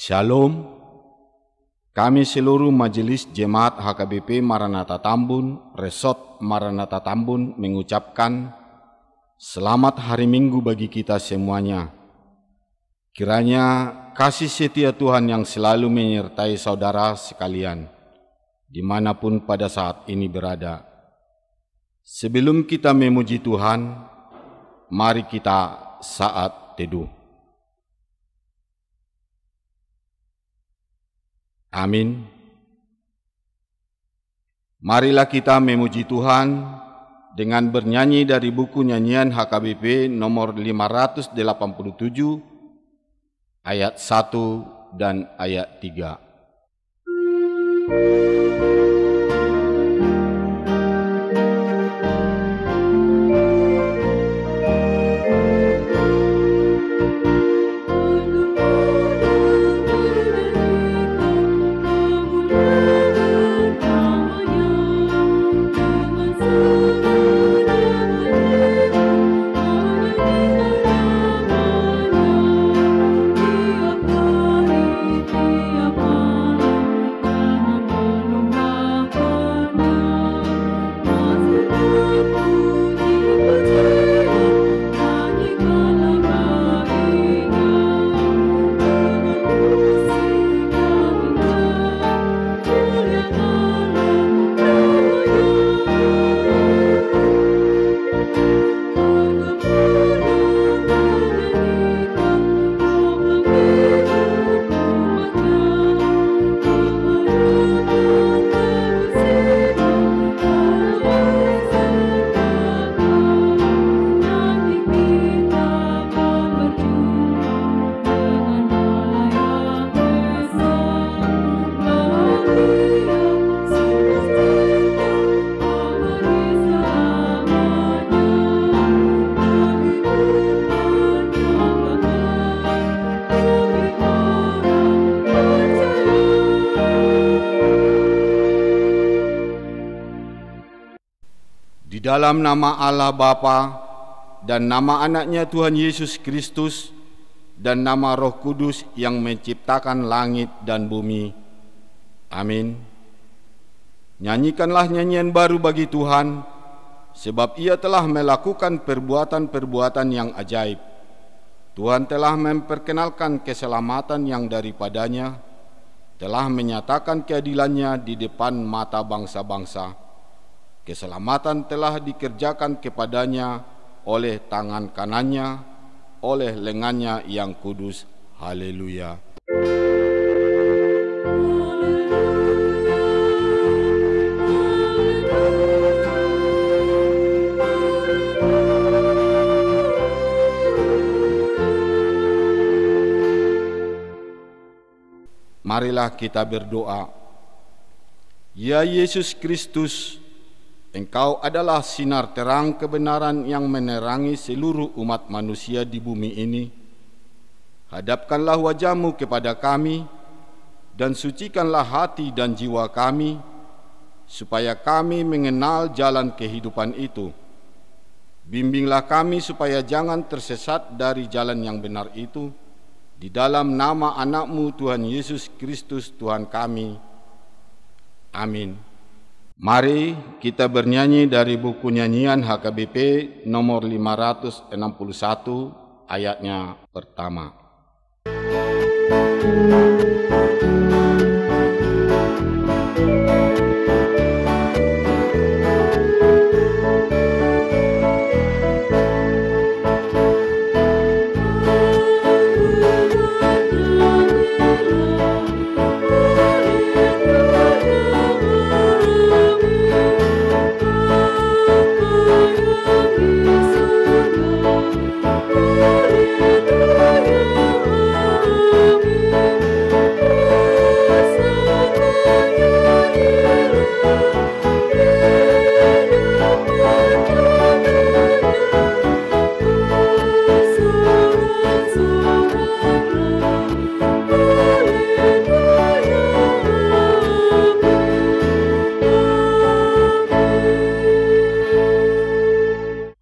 Shalom, kami seluruh Majelis Jemaat HKBP Maranatha Tambun, Resort Maranatha Tambun mengucapkan selamat hari Minggu bagi kita semuanya. Kiranya kasih setia Tuhan yang selalu menyertai saudara sekalian, dimanapun pada saat ini berada. Sebelum kita memuji Tuhan, mari kita saat teduh. Amin. Marilah kita memuji Tuhan dengan bernyanyi dari buku nyanyian HKBP nomor 587 ayat 1 dan ayat 3. Di dalam nama Allah Bapa dan nama anaknya Tuhan Yesus Kristus dan nama Roh Kudus yang menciptakan langit dan bumi. Amin. Nyanyikanlah nyanyian baru bagi Tuhan, sebab Ia telah melakukan perbuatan-perbuatan yang ajaib. Tuhan telah memperkenalkan keselamatan yang daripadanya, telah menyatakan keadilannya di depan mata bangsa-bangsa. Keselamatan telah dikerjakan kepadanya oleh tangan kanannya, oleh lengannya yang kudus. Haleluya. Marilah kita berdoa. Ya Yesus Kristus, Engkau adalah sinar terang kebenaran yang menerangi seluruh umat manusia di bumi ini. Hadapkanlah wajah-Mu kepada kami, dan sucikanlah hati dan jiwa kami, supaya kami mengenal jalan kehidupan itu. Bimbinglah kami supaya jangan tersesat dari jalan yang benar itu, di dalam nama anak-Mu Tuhan Yesus Kristus Tuhan kami. Amin. Mari kita bernyanyi dari buku nyanyian HKBP nomor 561 ayatnya pertama.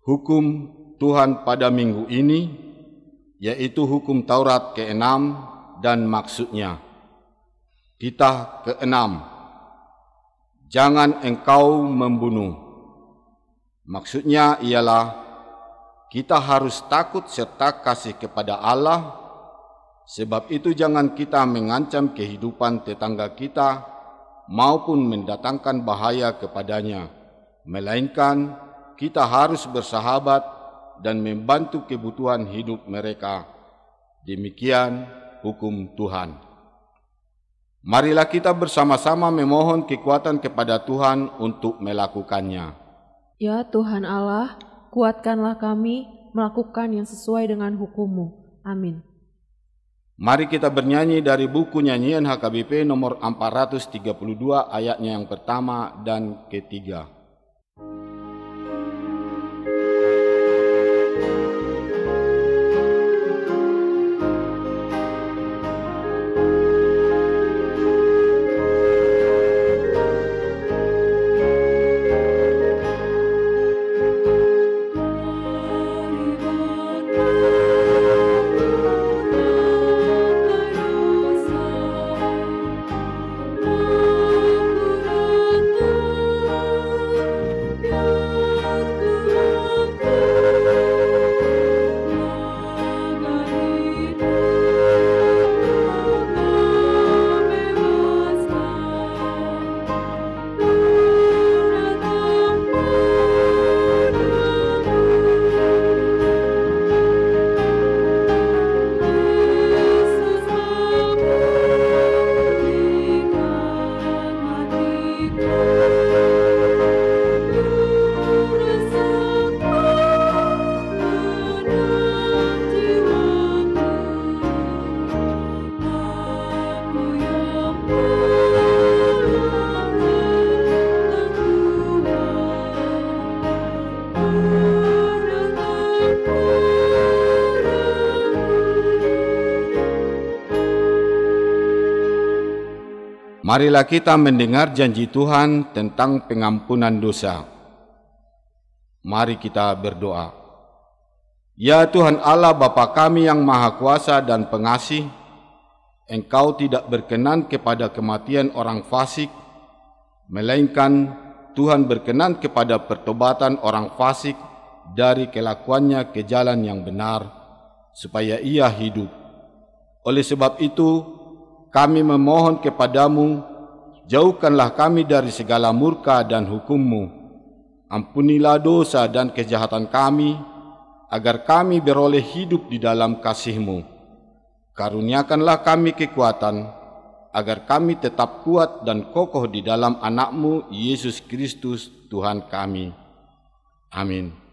Hukum Tuhan pada minggu ini, yaitu hukum Taurat ke-6 dan maksudnya. Titah keenam, jangan engkau membunuh. Maksudnya ialah kita harus takut serta kasih kepada Allah. Sebab itu jangan kita mengancam kehidupan tetangga kita maupun mendatangkan bahaya kepadanya, melainkan kita harus bersahabat dan membantu kebutuhan hidup mereka. Demikian hukum Tuhan. Marilah kita bersama-sama memohon kekuatan kepada Tuhan untuk melakukannya. Ya Tuhan Allah, kuatkanlah kami melakukan yang sesuai dengan hukum-Mu. Amin. Mari kita bernyanyi dari buku nyanyian HKBP nomor 432 ayatnya yang pertama dan ketiga. Marilah kita mendengar janji Tuhan tentang pengampunan dosa. Mari kita berdoa. Ya Tuhan Allah Bapa kami yang Maha Kuasa dan Pengasih, Engkau tidak berkenan kepada kematian orang fasik, melainkan Tuhan berkenan kepada pertobatan orang fasik dari kelakuannya ke jalan yang benar, supaya ia hidup. Oleh sebab itu, kami memohon kepadamu, jauhkanlah kami dari segala murka dan hukum-Mu. Ampunilah dosa dan kejahatan kami, agar kami beroleh hidup di dalam kasih-Mu. Karuniakanlah kami kekuatan, agar kami tetap kuat dan kokoh di dalam anak-Mu, Yesus Kristus, Tuhan kami. Amin.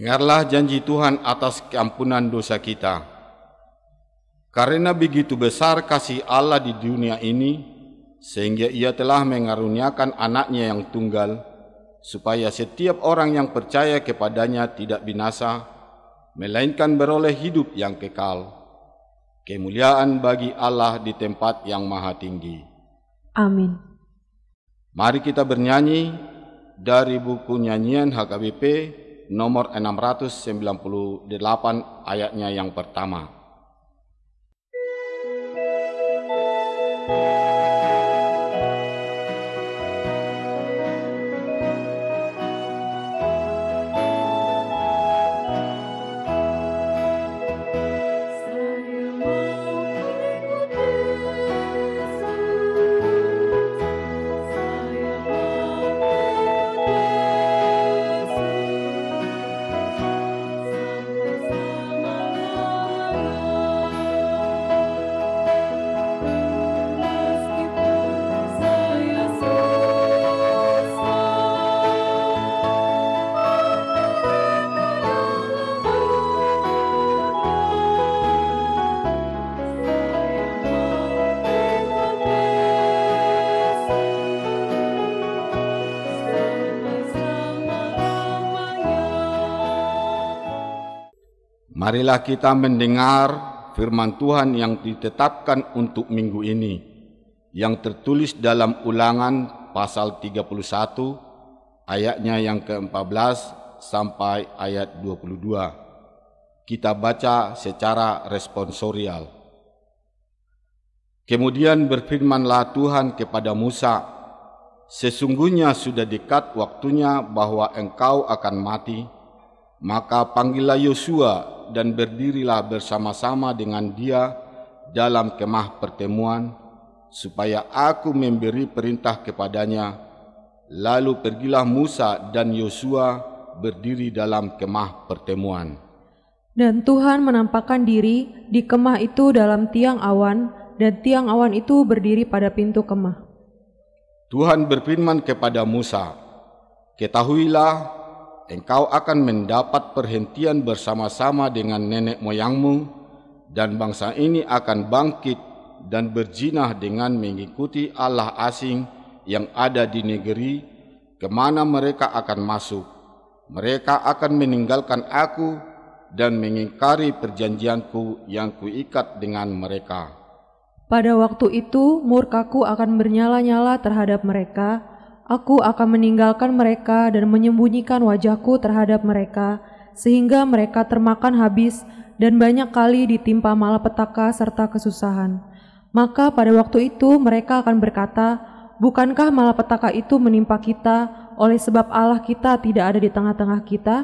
Dengarlah janji Tuhan atas keampunan dosa kita. Karena begitu besar kasih Allah di dunia ini, sehingga Ia telah mengaruniakan anaknya yang tunggal, supaya setiap orang yang percaya kepadanya tidak binasa, melainkan beroleh hidup yang kekal. Kemuliaan bagi Allah di tempat yang maha tinggi. Amin. Mari kita bernyanyi dari buku nyanyian HKBP nomor 698 ayatnya yang pertama. Marilah kita mendengar firman Tuhan yang ditetapkan untuk minggu ini, yang tertulis dalam Ulangan pasal 31, ayatnya yang ke-14 sampai ayat 22. Kita baca secara responsorial. Kemudian berfirmanlah Tuhan kepada Musa, "Sesungguhnya sudah dekat waktunya bahwa engkau akan mati, maka panggillah Yosua dan berdirilah bersama-sama dengan dia dalam kemah pertemuan, supaya aku memberi perintah kepadanya." Lalu pergilah Musa dan Yosua berdiri dalam kemah pertemuan. Dan Tuhan menampakkan diri di kemah itu dalam tiang awan, dan tiang awan itu berdiri pada pintu kemah. Tuhan berfirman kepada Musa, "Ketahuilah, engkau akan mendapat perhentian bersama-sama dengan nenek moyangmu, dan bangsa ini akan bangkit dan berjinah dengan mengikuti allah asing yang ada di negeri kemana mereka akan masuk. Mereka akan meninggalkan aku dan mengingkari perjanjianku yang kuikat dengan mereka. Pada waktu itu murkaku akan bernyala-nyala terhadap mereka. Aku akan meninggalkan mereka dan menyembunyikan wajahku terhadap mereka, sehingga mereka termakan habis dan banyak kali ditimpa malapetaka serta kesusahan. Maka pada waktu itu mereka akan berkata, bukankah malapetaka itu menimpa kita oleh sebab Allah kita tidak ada di tengah-tengah kita?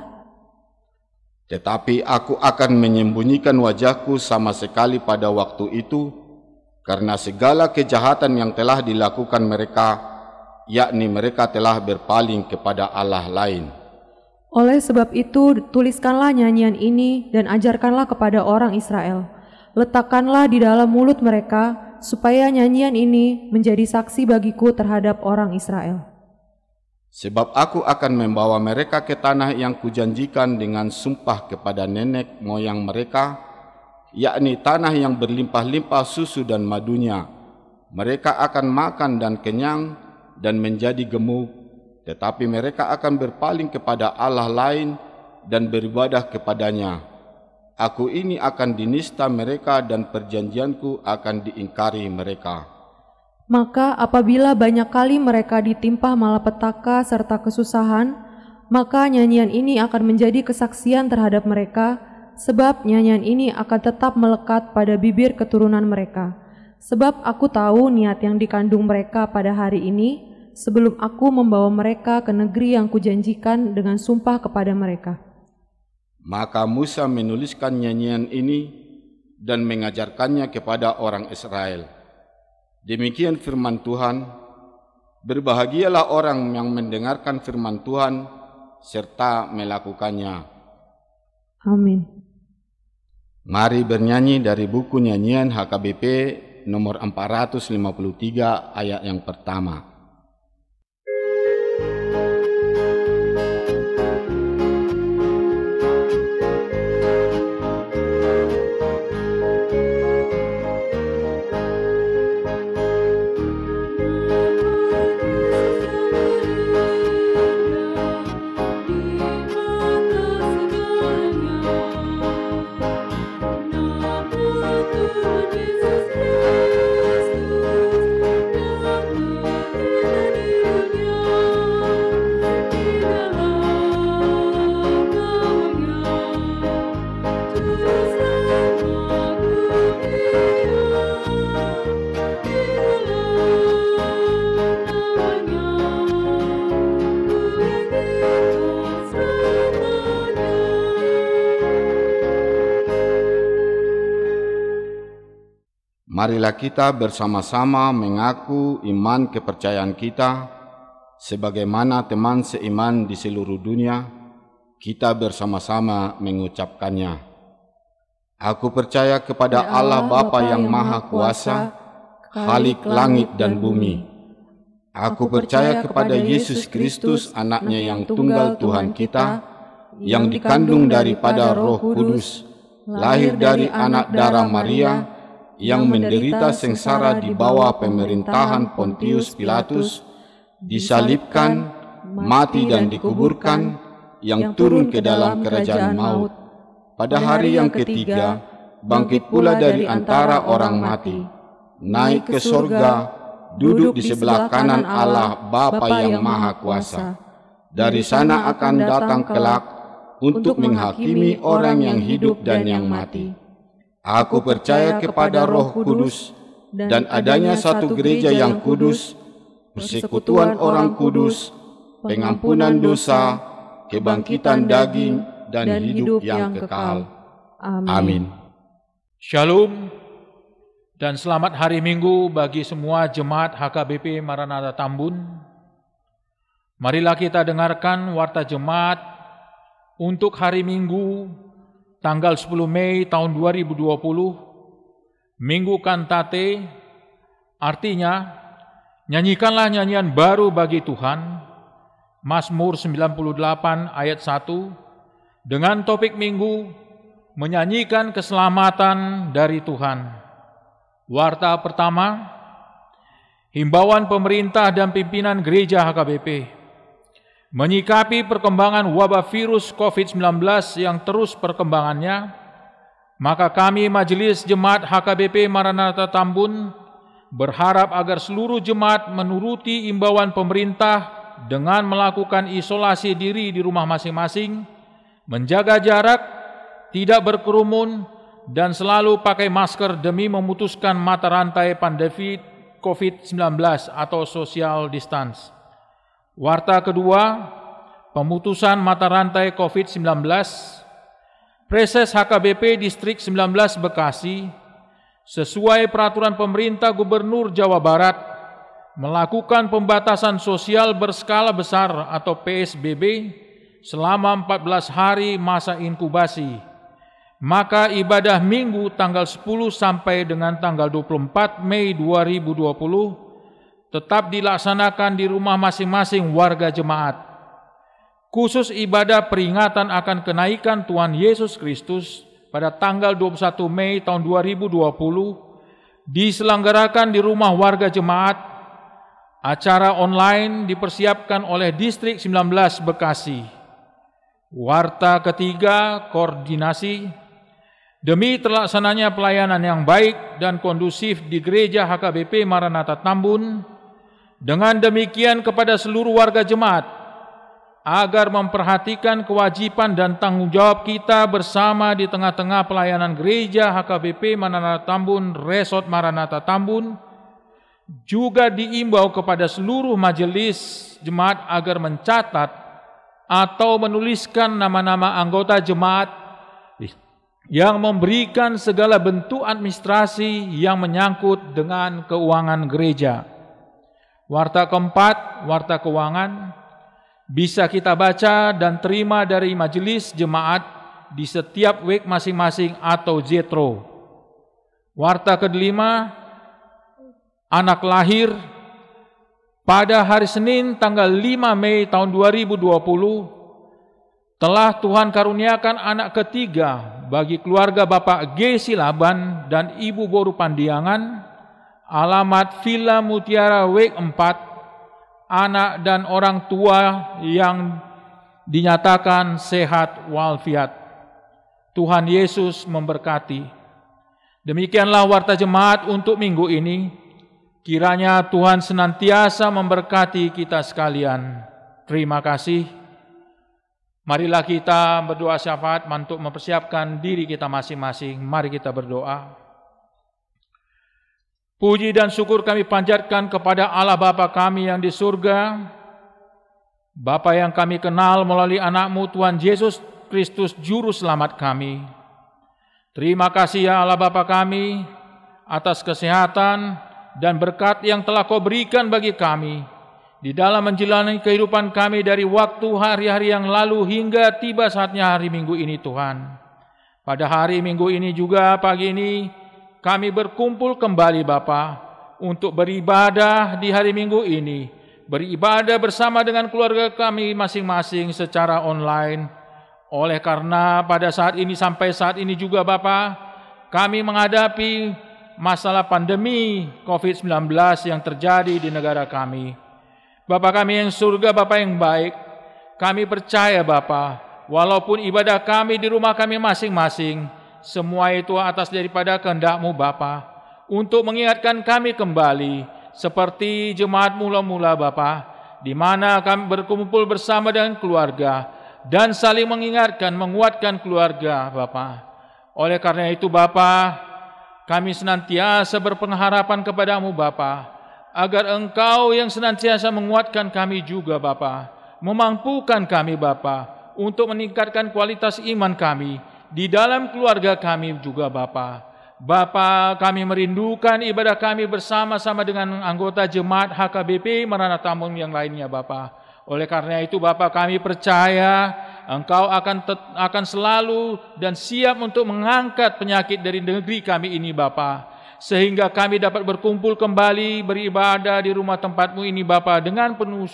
Tetapi aku akan menyembunyikan wajahku sama sekali pada waktu itu, karena segala kejahatan yang telah dilakukan mereka, yakni mereka telah berpaling kepada Allah lain. Oleh sebab itu, tuliskanlah nyanyian ini dan ajarkanlah kepada orang Israel. Letakkanlah di dalam mulut mereka, supaya nyanyian ini menjadi saksi bagiku terhadap orang Israel. Sebab aku akan membawa mereka ke tanah yang kujanjikan dengan sumpah kepada nenek moyang mereka, yakni tanah yang berlimpah-limpah susu dan madunya. Mereka akan makan dan kenyang dan menjadi gemuk, tetapi mereka akan berpaling kepada Allah lain dan beribadah kepadanya. Aku ini akan dinista mereka dan perjanjianku akan diingkari mereka. Maka apabila banyak kali mereka ditimpa malapetaka serta kesusahan, maka nyanyian ini akan menjadi kesaksian terhadap mereka, sebab nyanyian ini akan tetap melekat pada bibir keturunan mereka. Sebab aku tahu niat yang dikandung mereka pada hari ini, sebelum aku membawa mereka ke negeri yang kujanjikan dengan sumpah kepada mereka. Maka Musa menuliskan nyanyian ini dan mengajarkannya kepada orang Israel. Demikian firman Tuhan, berbahagialah orang yang mendengarkan firman Tuhan serta melakukannya. Amin. Mari bernyanyi dari buku nyanyian HKBP nomor 453 ayat yang pertama. Marilah kita bersama-sama mengaku iman kepercayaan kita, sebagaimana teman seiman di seluruh dunia, kita bersama-sama mengucapkannya. Aku percaya kepada Allah Bapa yang Maha Kuasa, Khalik langit dan bumi. Aku percaya kepada Yesus Kristus, anaknya yang tunggal Tuhan kita, yang dikandung daripada Roh Kudus, lahir dari anak darah Maria, yang menderita sengsara di bawah pemerintahan Pontius Pilatus, disalibkan, mati dan dikuburkan, yang turun ke dalam kerajaan maut. pada hari yang ketiga, bangkit pula dari antara orang mati, naik ke sorga, duduk di sebelah kanan Allah Bapa yang Maha Kuasa. Dari sana akan datang kelak untuk menghakimi orang yang hidup dan yang mati. Aku percaya kepada Roh Kudus dan adanya satu gereja yang kudus, persekutuan orang kudus, pengampunan dosa, kebangkitan daging, dan hidup yang kekal. Amin. Shalom dan selamat hari Minggu bagi semua jemaat HKBP Maranatha Tambun. Marilah kita dengarkan warta jemaat untuk hari Minggu tanggal 10 Mei tahun 2020, Minggu Kantate, artinya nyanyikanlah nyanyian baru bagi Tuhan, Mazmur 98 ayat 1, dengan topik minggu menyanyikan keselamatan dari Tuhan. Warta pertama, himbauan pemerintah dan pimpinan gereja HKBP menyikapi perkembangan wabah virus COVID-19 yang terus perkembangannya, maka kami Majelis Jemaat HKBP Maranatha Tambun berharap agar seluruh jemaat menuruti imbauan pemerintah dengan melakukan isolasi diri di rumah masing-masing, menjaga jarak, tidak berkerumun, dan selalu pakai masker demi memutuskan mata rantai pandemi COVID-19 atau social distance. Warta kedua, pemutusan mata rantai COVID-19. Preses HKBP Distrik 19 Bekasi, sesuai peraturan pemerintah Gubernur Jawa Barat, melakukan pembatasan sosial berskala besar atau PSBB selama 14 hari masa inkubasi. Maka ibadah Minggu tanggal 10 sampai dengan tanggal 24 Mei 2020 tetap dilaksanakan di rumah masing-masing warga jemaat. Khusus ibadah peringatan akan kenaikan Tuhan Yesus Kristus pada tanggal 21 Mei tahun 2020 diselenggarakan di rumah warga jemaat. Acara online dipersiapkan oleh Distrik 19 Bekasi. Warta ketiga, koordinasi. Demi terlaksananya pelayanan yang baik dan kondusif di gereja HKBP Maranatha Tambun, dengan demikian kepada seluruh warga jemaat, agar memperhatikan kewajiban dan tanggung jawab kita bersama di tengah-tengah pelayanan gereja HKBP Maranatha Tambun, Resort Maranatha Tambun, juga diimbau kepada seluruh majelis jemaat agar mencatat atau menuliskan nama-nama anggota jemaat yang memberikan segala bentuk administrasi yang menyangkut dengan keuangan gereja. Warta keempat, warta keuangan, bisa kita baca dan terima dari majelis jemaat di setiap week masing-masing atau jetro. Warta kelima, anak lahir pada hari Senin tanggal 5 Mei tahun 2020 telah Tuhan karuniakan anak ketiga bagi keluarga Bapak G. Silaban dan Ibu Boru Pandiangan, alamat Villa Mutiara Week 4, anak dan orang tua yang dinyatakan sehat walafiat. Tuhan Yesus memberkati. Demikianlah warta jemaat untuk minggu ini. Kiranya Tuhan senantiasa memberkati kita sekalian. Terima kasih. Marilah kita berdoa syafaat untuk mempersiapkan diri kita masing-masing. Mari kita berdoa. Puji dan syukur kami panjatkan kepada Allah Bapa kami yang di surga, Bapa yang kami kenal melalui anak-Mu Tuhan Yesus Kristus Juru Selamat kami. Terima kasih ya Allah Bapa kami atas kesehatan dan berkat yang telah Kau berikan bagi kami di dalam menjalani kehidupan kami dari waktu hari-hari yang lalu hingga tiba saatnya hari Minggu ini Tuhan. Pada hari Minggu ini juga pagi ini kami berkumpul kembali Bapa untuk beribadah di hari Minggu ini, beribadah bersama dengan keluarga kami masing-masing secara online. Oleh karena pada saat ini sampai saat ini juga Bapa, kami menghadapi masalah pandemi COVID-19 yang terjadi di negara kami. Bapa kami yang surga, Bapa yang baik, kami percaya Bapa, walaupun ibadah kami di rumah kami masing-masing, semua itu atas daripada kehendak-Mu Bapa, untuk mengingatkan kami kembali seperti jemaat mula-mula Bapa, di mana kami berkumpul bersama dengan keluarga dan saling mengingatkan, menguatkan keluarga Bapa. Oleh karena itu Bapa, kami senantiasa berpengharapan kepada-Mu Bapa, agar Engkau yang senantiasa menguatkan kami juga Bapa, memampukan kami Bapa untuk meningkatkan kualitas iman kami di dalam keluarga kami juga Bapa. Bapa, kami merindukan ibadah kami bersama-sama dengan anggota jemaat HKBP Maranatha Tambun yang lainnya Bapa. Oleh karena itu Bapa, kami percaya Engkau akan selalu dan siap untuk mengangkat penyakit dari negeri kami ini Bapa, sehingga kami dapat berkumpul kembali beribadah di rumah tempat-Mu ini Bapa dengan penuh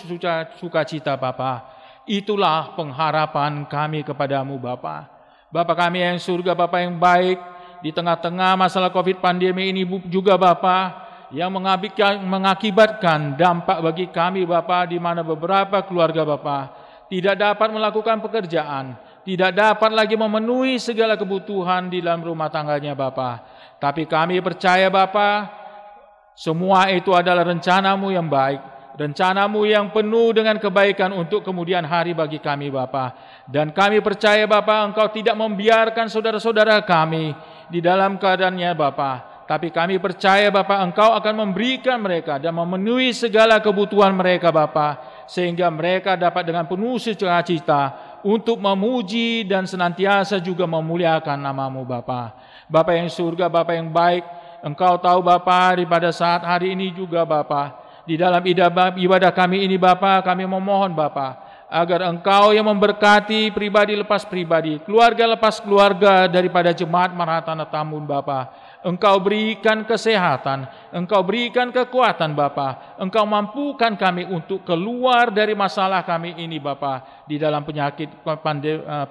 sukacita Bapa. Itulah pengharapan kami kepada-Mu Bapa. Bapa kami yang surga, Bapa yang baik, di tengah-tengah masalah COVID pandemi ini juga Bapa, yang mengakibatkan dampak bagi kami Bapa, di mana beberapa keluarga Bapa tidak dapat melakukan pekerjaan, tidak dapat lagi memenuhi segala kebutuhan di dalam rumah tangganya Bapa. Tapi kami percaya Bapa, semua itu adalah rencana-Mu yang baik, rencana-Mu yang penuh dengan kebaikan untuk kemudian hari bagi kami Bapa. Dan kami percaya Bapa, Engkau tidak membiarkan saudara-saudara kami di dalam keadaannya Bapa, tapi kami percaya Bapa, Engkau akan memberikan mereka dan memenuhi segala kebutuhan mereka Bapa, sehingga mereka dapat dengan penuh sukacita untuk memuji dan senantiasa juga memuliakan nama-Mu Bapa. Bapa yang surga, Bapa yang baik, Engkau tahu Bapa, pada saat hari ini juga Bapa, di dalam ibadah kami ini Bapa, kami memohon Bapa, agar Engkau yang memberkati pribadi lepas pribadi, keluarga lepas keluarga daripada jemaat Maranatha Tambun Bapa. Engkau berikan kesehatan, Engkau berikan kekuatan Bapa, Engkau mampukan kami untuk keluar dari masalah kami ini Bapa, di dalam penyakit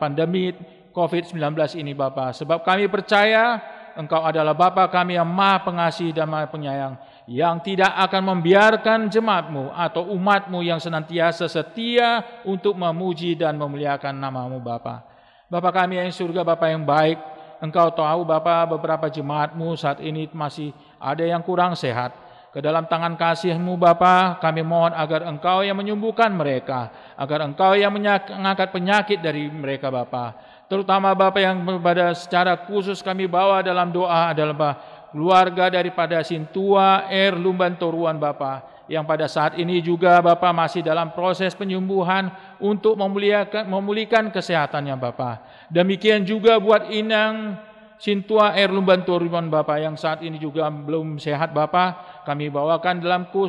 pandemi COVID-19 ini Bapa. Sebab kami percaya Engkau adalah Bapa kami yang Maha Pengasih dan Maha Penyayang, yang tidak akan membiarkan jemaat-Mu atau umat-Mu yang senantiasa setia untuk memuji dan memuliakan nama-Mu Bapa. Bapa kami yang surga, Bapa yang baik, Engkau tahu Bapa, beberapa jemaat-Mu saat ini masih ada yang kurang sehat. Ke dalam tangan kasih-Mu Bapa, kami mohon agar Engkau yang menyembuhkan mereka, agar Engkau yang mengangkat penyakit dari mereka Bapa. Terutama Bapa yang pada secara khusus kami bawa dalam doa adalah keluarga daripada Sintua Lumban Toruan Bapa, yang pada saat ini juga Bapa masih dalam proses penyembuhan untuk memulihkan kesehatannya Bapa. Demikian juga buat Inang Sintua Lumban Toruan Bapa yang saat ini juga belum sehat Bapa, kami bawakan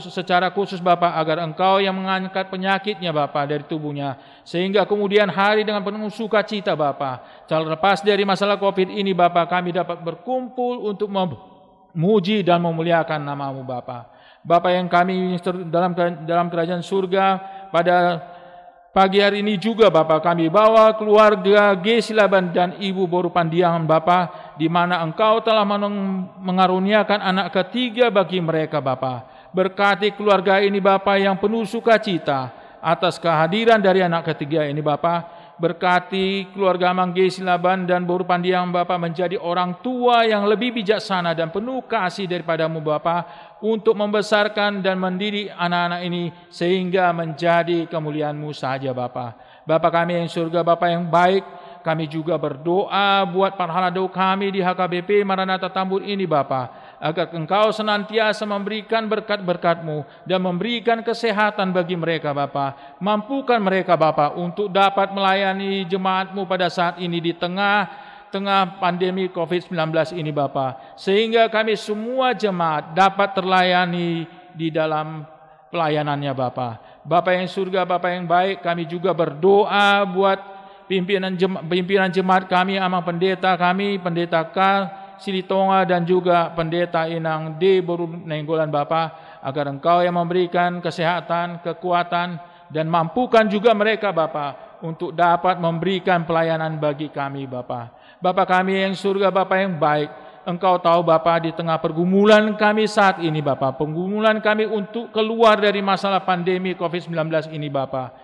secara khusus Bapa, agar Engkau yang mengangkat penyakitnya Bapa dari tubuhnya, sehingga kemudian hari dengan penuh sukacita Bapa, terlepas dari masalah COVID ini Bapa, kami dapat berkumpul untuk memuji dan memuliakan nama-Mu Bapa. Bapa yang kami dalam kerajaan surga, pada pagi hari ini juga Bapa, kami bawa keluarga G. Silaban dan Ibu Boru Pandiangan Bapa, di mana Engkau telah mengaruniakan anak ketiga bagi mereka Bapa. Berkati keluarga ini Bapa yang penuh sukacita atas kehadiran dari anak ketiga ini Bapa. Berkati keluarga Mangge Silaban dan Boru Pandiangan Bapa menjadi orang tua yang lebih bijaksana dan penuh kasih daripada-Mu Bapa, untuk membesarkan dan mendidik anak-anak ini sehingga menjadi kemuliaan-Mu saja Bapa. Bapa kami yang surga, Bapa yang baik, kami juga berdoa buat para halado kami di HKBP Maranatha Tambun ini Bapa, agar Engkau senantiasa memberikan berkat-berkat-Mu dan memberikan kesehatan bagi mereka Bapa. Mampukan mereka Bapa untuk dapat melayani jemaat-Mu pada saat ini di tengah pandemi COVID-19 ini Bapa, sehingga kami semua jemaat dapat terlayani di dalam pelayanannya Bapa. Bapa yang surga, Bapa yang baik, kami juga berdoa buat pimpinan jemaat kami, Amang Pendeta kami, Pendeta K. Silitonga dan juga Pendeta Inang D. Boru Nenggolan Bapa, agar Engkau yang memberikan kesehatan, kekuatan, dan mampukan juga mereka Bapa untuk dapat memberikan pelayanan bagi kami Bapa. Bapa kami yang surga, Bapa yang baik, Engkau tahu Bapa, di tengah pergumulan kami saat ini Bapa, pergumulan kami untuk keluar dari masalah pandemi COVID-19 ini Bapa.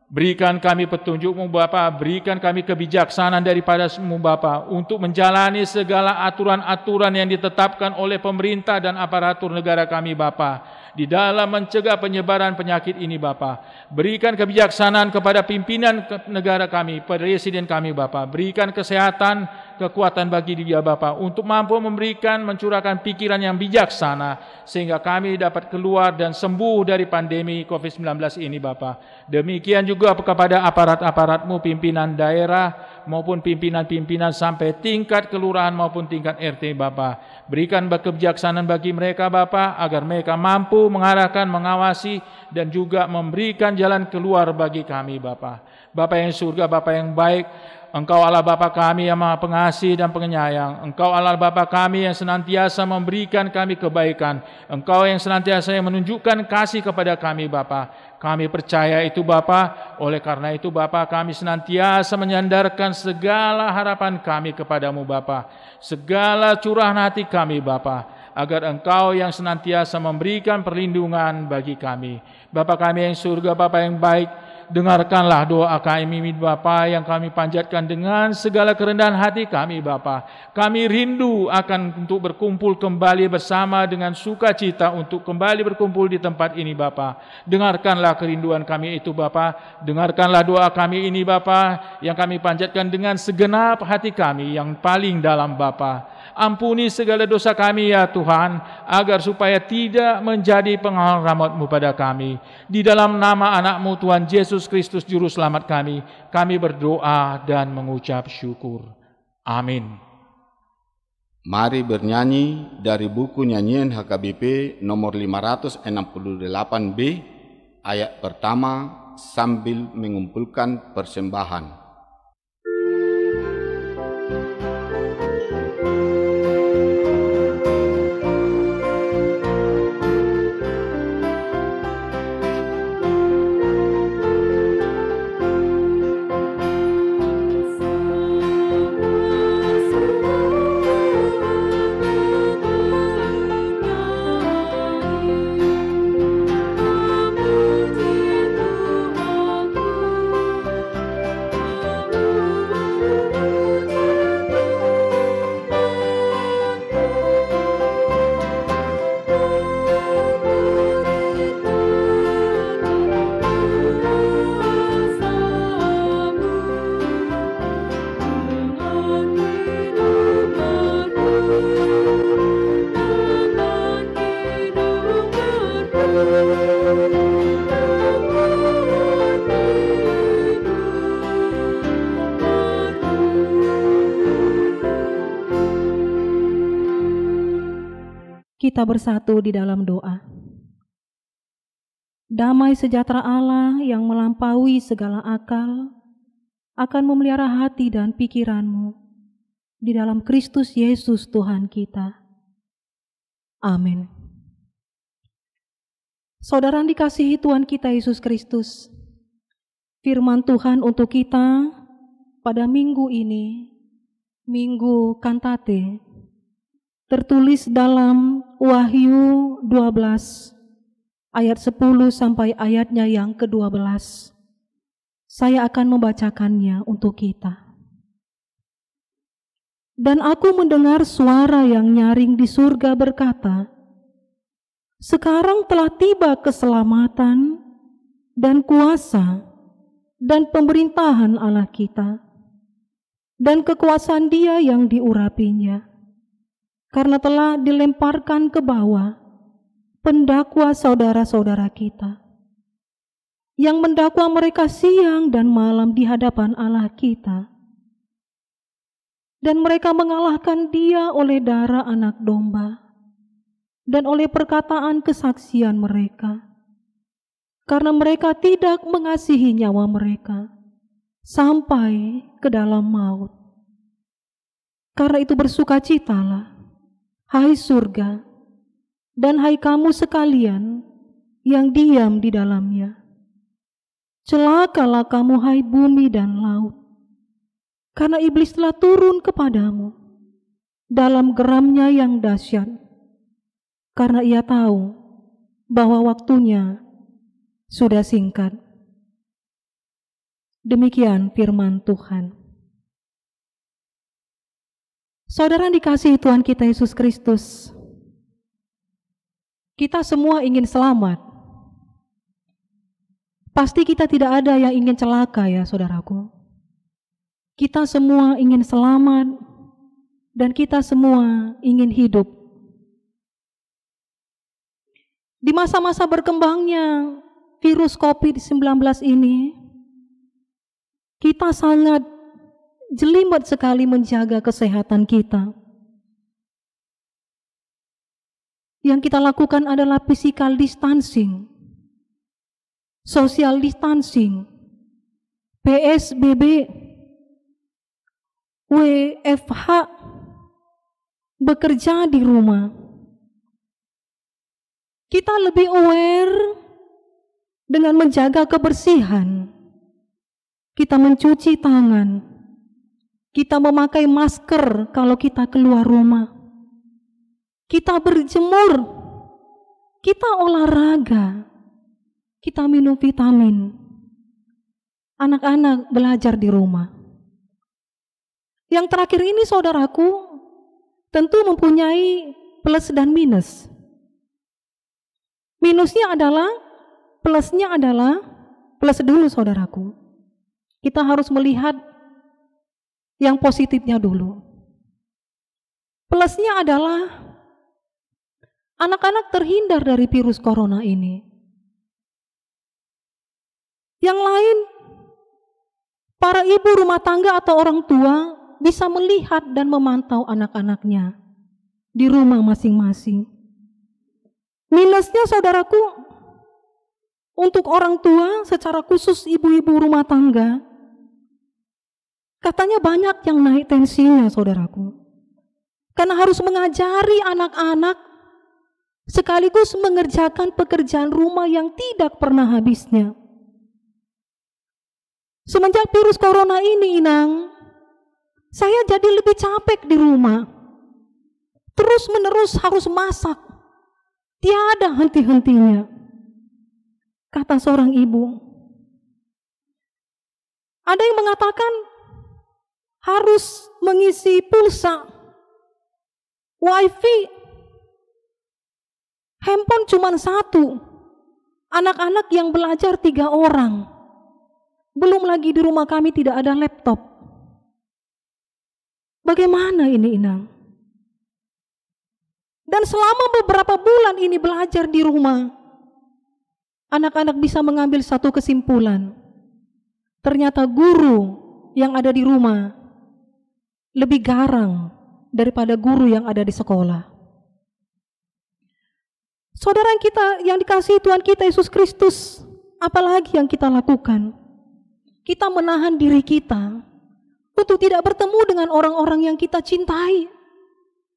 Berikan kami petunjuk-Mu Bapa, berikan kami kebijaksanaan daripada-Mu Bapa untuk menjalani segala aturan-aturan yang ditetapkan oleh pemerintah dan aparatur negara kami Bapa, di dalam mencegah penyebaran penyakit ini Bapa. Berikan kebijaksanaan kepada pimpinan negara kami, presiden kami Bapa. Berikan kesehatan, kekuatan bagi dia Bapa, untuk mampu memberikan, mencurahkan pikiran yang bijaksana, sehingga kami dapat keluar dan sembuh dari pandemi COVID-19 ini Bapa. Demikian juga kepada aparat-aparat-Mu, pimpinan daerah maupun pimpinan-pimpinan sampai tingkat kelurahan maupun tingkat RT Bapa. Berikan kebijaksanaan bagi mereka Bapa, agar mereka mampu mengarahkan, mengawasi, dan juga memberikan jalan keluar bagi kami Bapa. Bapa yang surga, Bapa yang baik, Engkau Allah Bapa kami yang Maha Pengasih dan Penyayang. Engkau Allah Bapa kami yang senantiasa memberikan kami kebaikan. Engkau yang senantiasa yang menunjukkan kasih kepada kami Bapa. Kami percaya itu Bapa. Oleh karena itu Bapa, kami senantiasa menyandarkan segala harapan kami kepadamu Bapa. Segala curahan hati kami Bapa, agar Engkau yang senantiasa memberikan perlindungan bagi kami. Bapa kami yang surga, Bapa yang baik, dengarkanlah doa kami Bapa yang kami panjatkan dengan segala kerendahan hati kami Bapa. Kami rindu akan untuk berkumpul kembali bersama dengan sukacita, untuk kembali berkumpul di tempat ini Bapa. Dengarkanlah kerinduan kami itu Bapa. Dengarkanlah doa kami ini Bapa, yang kami panjatkan dengan segenap hati kami yang paling dalam Bapa. Ampuni segala dosa kami ya Tuhan, agar supaya tidak menjadi penghalang rahmat-Mu pada kami. Di dalam nama anak-Mu Tuhan Yesus Kristus Juru Selamat kami berdoa dan mengucap syukur. Amin. Mari bernyanyi dari buku nyanyian HKBP nomor 568B, ayat pertama, sambil mengumpulkan persembahan. Kita bersatu di dalam doa. Damai sejahtera Allah yang melampaui segala akal akan memelihara hati dan pikiranmu di dalam Kristus Yesus Tuhan kita. Amin. Saudara yang dikasihi Tuhan kita Yesus Kristus, firman Tuhan untuk kita pada minggu ini, Minggu Kantate, tertulis dalam Wahyu 12 ayat 10 sampai ayatnya yang ke-12. Saya akan membacakannya untuk kita. Dan aku mendengar suara yang nyaring di surga berkata, "Sekarang telah tiba keselamatan dan kuasa dan pemerintahan Allah kita, dan kekuasaan Dia yang diurapinya. Karena telah dilemparkan ke bawah pendakwa saudara-saudara kita, yang mendakwa mereka siang dan malam di hadapan Allah kita. Dan mereka mengalahkan Dia oleh darah anak domba dan oleh perkataan kesaksian mereka, karena mereka tidak mengasihi nyawa mereka sampai ke dalam maut. Karena itu bersukacitalah, hai surga, dan hai kamu sekalian yang diam di dalamnya. Celakalah kamu, hai bumi dan laut, karena iblis telah turun kepadamu dalam geramnya yang dahsyat, karena ia tahu bahwa waktunya sudah singkat. Demikian firman Tuhan. Saudara dikasihi Tuhan kita Yesus Kristus, kita semua ingin selamat. Pasti kita tidak ada yang ingin celaka ya saudaraku. Kita semua ingin selamat dan kita semua ingin hidup. Di masa-masa berkembangnya virus COVID-19 ini, kita sangat jelimet sekali menjaga kesehatan kita. Yang kita lakukan adalah physical distancing, social distancing, PSBB, WFH, bekerja di rumah. Kita lebih aware dengan menjaga kebersihan. Kita mencuci tangan. Kita memakai masker kalau kita keluar rumah. Kita berjemur. Kita olahraga. Kita minum vitamin. Anak-anak belajar di rumah. Yang terakhir ini saudaraku tentu mempunyai plus dan minus. Minusnya adalah, plusnya adalah, plus dulu saudaraku. Kita harus melihat yang positifnya dulu. Plusnya adalah anak-anak terhindar dari virus corona ini. Yang lain, para ibu rumah tangga atau orang tua bisa melihat dan memantau anak-anaknya di rumah masing-masing. Minusnya saudaraku, untuk orang tua secara khusus ibu-ibu rumah tangga, katanya banyak yang naik tensinya saudaraku. Karena harus mengajari anak-anak sekaligus mengerjakan pekerjaan rumah yang tidak pernah habisnya. Semenjak virus corona ini Inang, saya jadi lebih capek di rumah. Terus menerus harus masak. Tiada henti-hentinya, kata seorang ibu. Ada yang mengatakan harus mengisi pulsa, wifi, handphone cuma 1. Anak-anak yang belajar 3 orang. Belum lagi di rumah kami tidak ada laptop. Bagaimana ini Inang? Dan selama beberapa bulan ini belajar di rumah, anak-anak bisa mengambil satu kesimpulan. Ternyata guru yang ada di rumah lebih garang daripada guru yang ada di sekolah. Saudara kita yang dikasihi Tuhan kita Yesus Kristus, apalagi yang kita lakukan? Kita menahan diri kita untuk tidak bertemu dengan orang-orang yang kita cintai,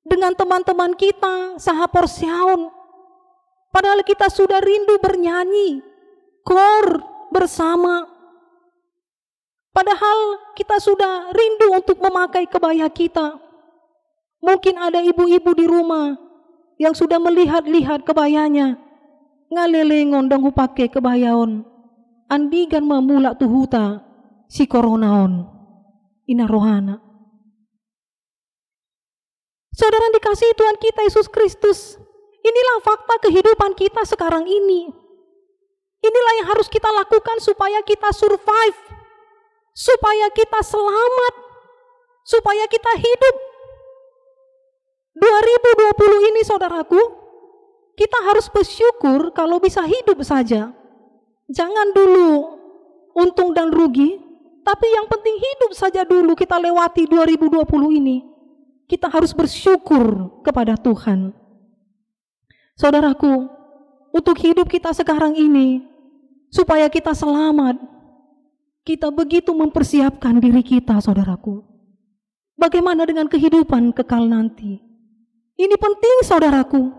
dengan teman-teman kita, sahaporsiaun. Padahal kita sudah rindu bernyanyi, kor bersama. Padahal kita sudah rindu untuk memakai kebaya kita. Mungkin ada ibu-ibu di rumah yang sudah melihat-lihat kebayanya. Ngalelengon dong upake kebayaon. Andigan mamula tuhuta si koronaon. Ina rohana. Saudara dikasihi Tuhan kita Yesus Kristus, inilah fakta kehidupan kita sekarang ini. Inilah yang harus kita lakukan supaya kita survive, supaya kita selamat, supaya kita hidup. 2020 ini saudaraku, kita harus bersyukur kalau bisa hidup saja. Jangan dulu untung dan rugi, tapi yang penting hidup saja dulu kita lewati 2020 ini. Kita harus bersyukur kepada Tuhan. Saudaraku, untuk hidup kita sekarang ini, supaya kita selamat, kita begitu mempersiapkan diri kita, saudaraku. Bagaimana dengan kehidupan kekal nanti? Ini penting, saudaraku.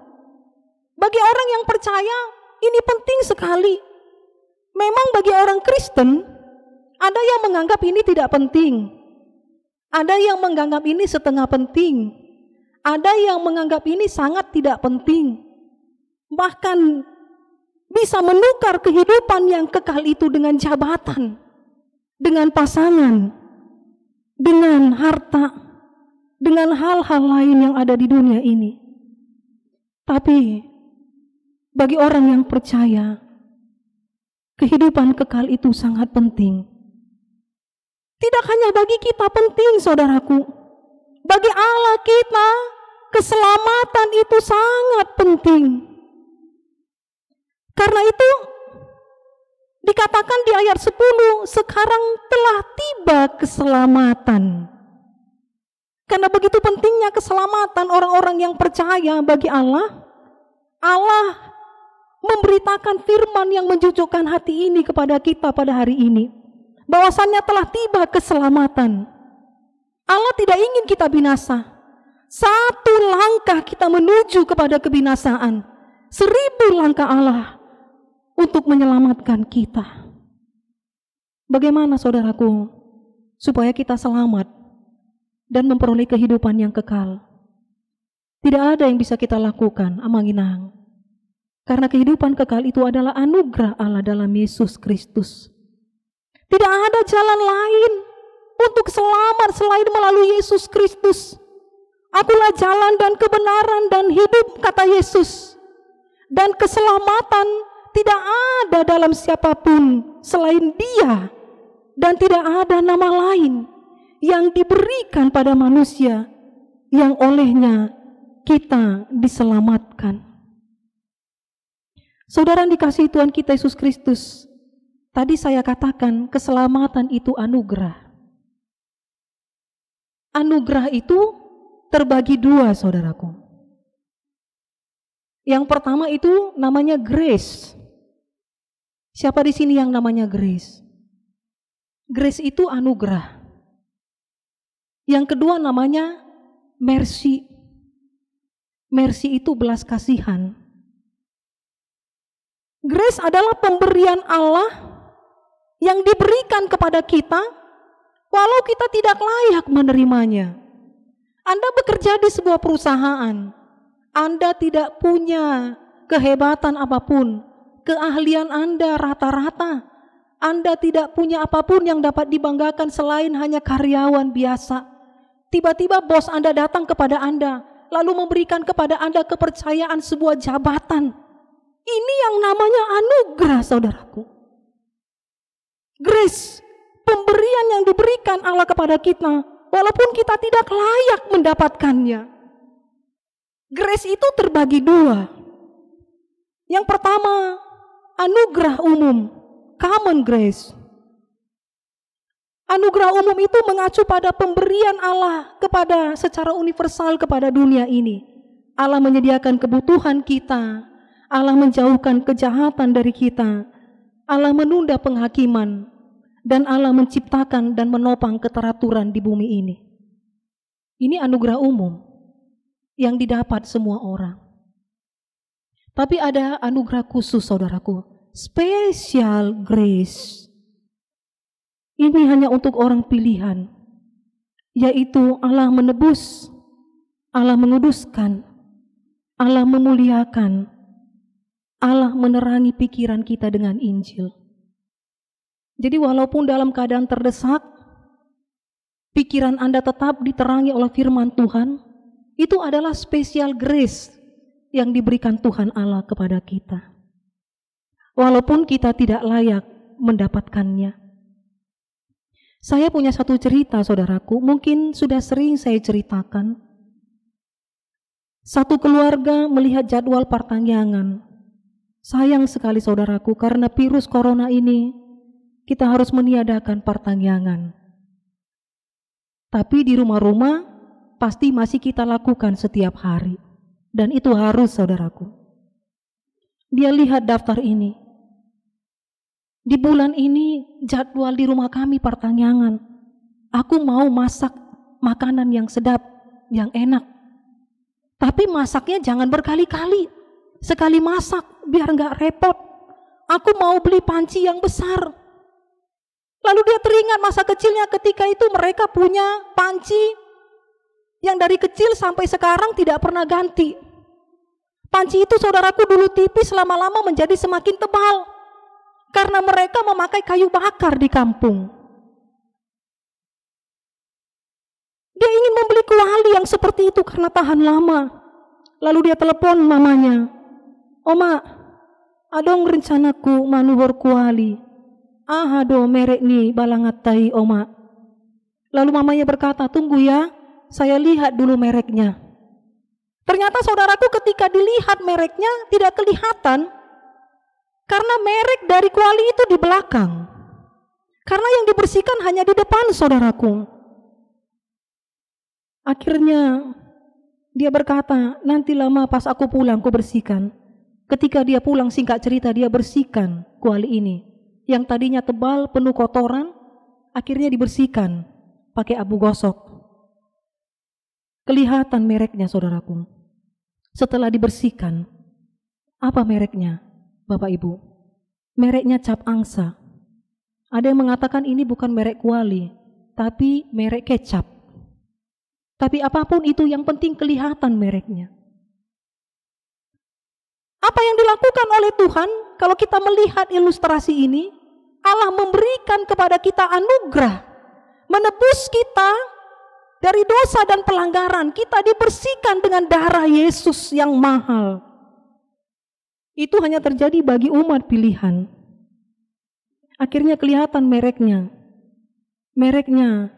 Bagi orang yang percaya, ini penting sekali. Memang bagi orang Kristen, ada yang menganggap ini tidak penting. Ada yang menganggap ini setengah penting. Ada yang menganggap ini sangat tidak penting. Bahkan bisa menukar kehidupan yang kekal itu dengan jabatan. dengan pasangan, dengan harta, dengan hal-hal lain yang ada di dunia ini. Tapi bagi orang yang percaya, kehidupan kekal itu sangat penting. Tidak hanya bagi kita penting, saudaraku. Bagi Allah kita, keselamatan itu sangat penting. Karena itu, dikatakan di ayat 10, sekarang telah tiba keselamatan. Karena begitu pentingnya keselamatan orang-orang yang percaya bagi Allah, Allah memberitakan firman yang menjujukkan hati ini kepada kita pada hari ini. Bahwasannya telah tiba keselamatan. Allah tidak ingin kita binasa. Satu langkah kita menuju kepada kebinasaan. 1000 langkah Allah untuk menyelamatkan kita. Bagaimana saudaraku supaya kita selamat dan memperoleh kehidupan yang kekal? Tidak ada yang bisa kita lakukan, Amanginang. Karena kehidupan kekal itu adalah anugerah Allah dalam Yesus Kristus. Tidak ada jalan lain untuk selamat selain melalui Yesus Kristus. Akulah jalan dan kebenaran dan hidup, kata Yesus. Dan keselamatan tidak ada dalam siapapun selain Dia. Dan tidak ada nama lain yang diberikan pada manusia yang olehnya kita diselamatkan. Saudara yang dikasihi Tuhan kita Yesus Kristus, tadi saya katakan keselamatan itu anugerah. Anugerah itu terbagi 2, saudaraku. Yang pertama itu namanya grace. Siapa di sini yang namanya grace? Grace itu anugerah. Yang kedua namanya mercy. Mercy itu belas kasihan. Grace adalah pemberian Allah yang diberikan kepada kita walau kita tidak layak menerimanya. Anda bekerja di sebuah perusahaan, Anda tidak punya kehebatan apapun, keahlian Anda rata-rata, Anda tidak punya apapun yang dapat dibanggakan selain hanya karyawan biasa. Tiba-tiba bos Anda datang kepada Anda, lalu memberikan kepada Anda kepercayaan sebuah jabatan. Ini yang namanya anugerah, saudaraku. Grace, pemberian yang diberikan Allah kepada kita, walaupun kita tidak layak mendapatkannya. Grace itu terbagi 2. Yang pertama, anugerah umum, common grace. Anugerah umum itu mengacu pada pemberian Allah kepada secara universal kepada dunia ini. Allah menyediakan kebutuhan kita, Allah menjauhkan kejahatan dari kita, Allah menunda penghakiman, dan Allah menciptakan dan menopang keteraturan di bumi ini. Ini anugerah umum yang didapat semua orang. Tapi ada anugerah khusus, saudaraku, special grace. Ini hanya untuk orang pilihan, yaitu Allah menebus, Allah menguduskan, Allah memuliakan, Allah menerangi pikiran kita dengan Injil. Jadi walaupun dalam keadaan terdesak, pikiran Anda tetap diterangi oleh firman Tuhan, itu adalah special grace yang diberikan Tuhan Allah kepada kita. Walaupun kita tidak layak mendapatkannya. Saya punya satu cerita, saudaraku, mungkin sudah sering saya ceritakan. Satu keluarga melihat jadwal pertanggangan. Sayang sekali, saudaraku, karena virus corona ini kita harus meniadakan pertanggangan. Tapi di rumah-rumah pasti masih kita lakukan setiap hari. Dan itu harus, saudaraku. Dia lihat daftar ini. Di bulan ini jadwal di rumah kami pertanggangan. Aku mau masak makanan yang sedap, yang enak. Tapi masaknya jangan berkali-kali. Sekali masak biar gak repot. Aku mau beli panci yang besar. Lalu dia teringat masa kecilnya ketika itu mereka punya panci yang dari kecil sampai sekarang tidak pernah ganti. Panci itu, saudaraku, dulu tipis, lama-lama menjadi semakin tebal. Karena mereka memakai kayu bakar di kampung. kuali yang seperti itu karena tahan lama. Lalu dia telepon mamanya. Oma, adong rencanaku manuhor kuali. Ahado merek ni balangatai oma. Lalu mamanya berkata, tunggu ya, saya lihat dulu mereknya. Ternyata saudaraku ketika dilihat mereknya tidak kelihatan. Karena merek dari kuali itu di belakang. Karena yang dibersihkan hanya di depan saudaraku. Akhirnya dia berkata, nanti lama pas aku pulang ku bersihkan. Ketika dia pulang, singkat cerita, dia bersihkan kuali ini. Yang tadinya tebal penuh kotoran, akhirnya dibersihkan pakai abu gosok. Kelihatan mereknya saudaraku. Setelah dibersihkan, apa mereknya Bapak Ibu? Mereknya cap angsa. Ada yang mengatakan ini bukan merek kuali, tapi merek kecap. Tapi apapun itu yang penting kelihatan mereknya. Apa yang dilakukan oleh Tuhan kalau kita melihat ilustrasi ini? Allah memberikan kepada kita anugerah, menebus kita dari dosa dan pelanggaran. Kita dibersihkan dengan darah Yesus yang mahal. Itu hanya terjadi bagi umat pilihan. Akhirnya kelihatan mereknya. Mereknya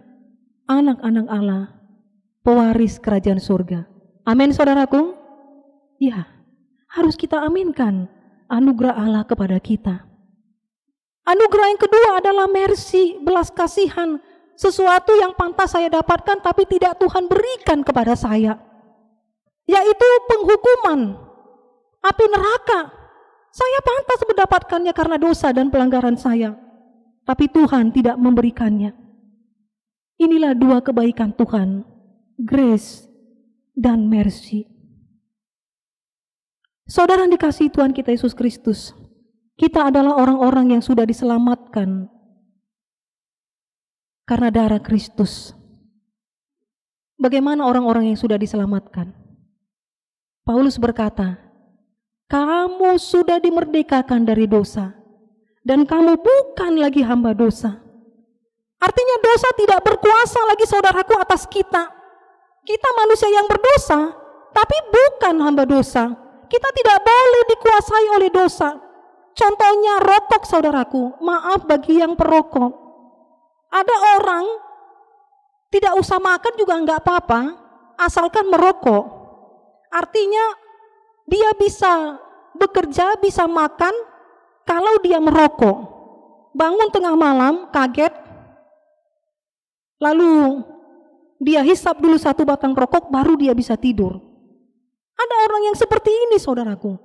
anak-anak Allah, pewaris kerajaan surga. Amin saudaraku? Ya, harus kita aminkan anugerah Allah kepada kita. Anugerah yang kedua adalah mercy, belas kasihan. Sesuatu yang pantas saya dapatkan tapi tidak Tuhan berikan kepada saya. Yaitu penghukuman, api neraka. Saya pantas mendapatkannya karena dosa dan pelanggaran saya. Tapi Tuhan tidak memberikannya. Inilah dua kebaikan Tuhan, grace dan mercy. Saudara yang dikasihi Tuhan kita Yesus Kristus, kita adalah orang-orang yang sudah diselamatkan karena darah Kristus. Bagaimana orang-orang yang sudah diselamatkan? Paulus berkata, kamu sudah dimerdekakan dari dosa dan kamu bukan lagi hamba dosa. Artinya dosa tidak berkuasa lagi saudaraku atas kita. Kita manusia yang berdosa, tapi bukan hamba dosa. Kita tidak boleh dikuasai oleh dosa. Contohnya rokok saudaraku, maaf bagi yang perokok. Ada orang tidak usah makan juga enggak apa-apa, asalkan merokok. Artinya dia bisa bekerja, bisa makan kalau dia merokok. Bangun tengah malam, kaget, lalu dia hisap dulu satu batang rokok, baru dia bisa tidur. Ada orang yang seperti ini saudaraku.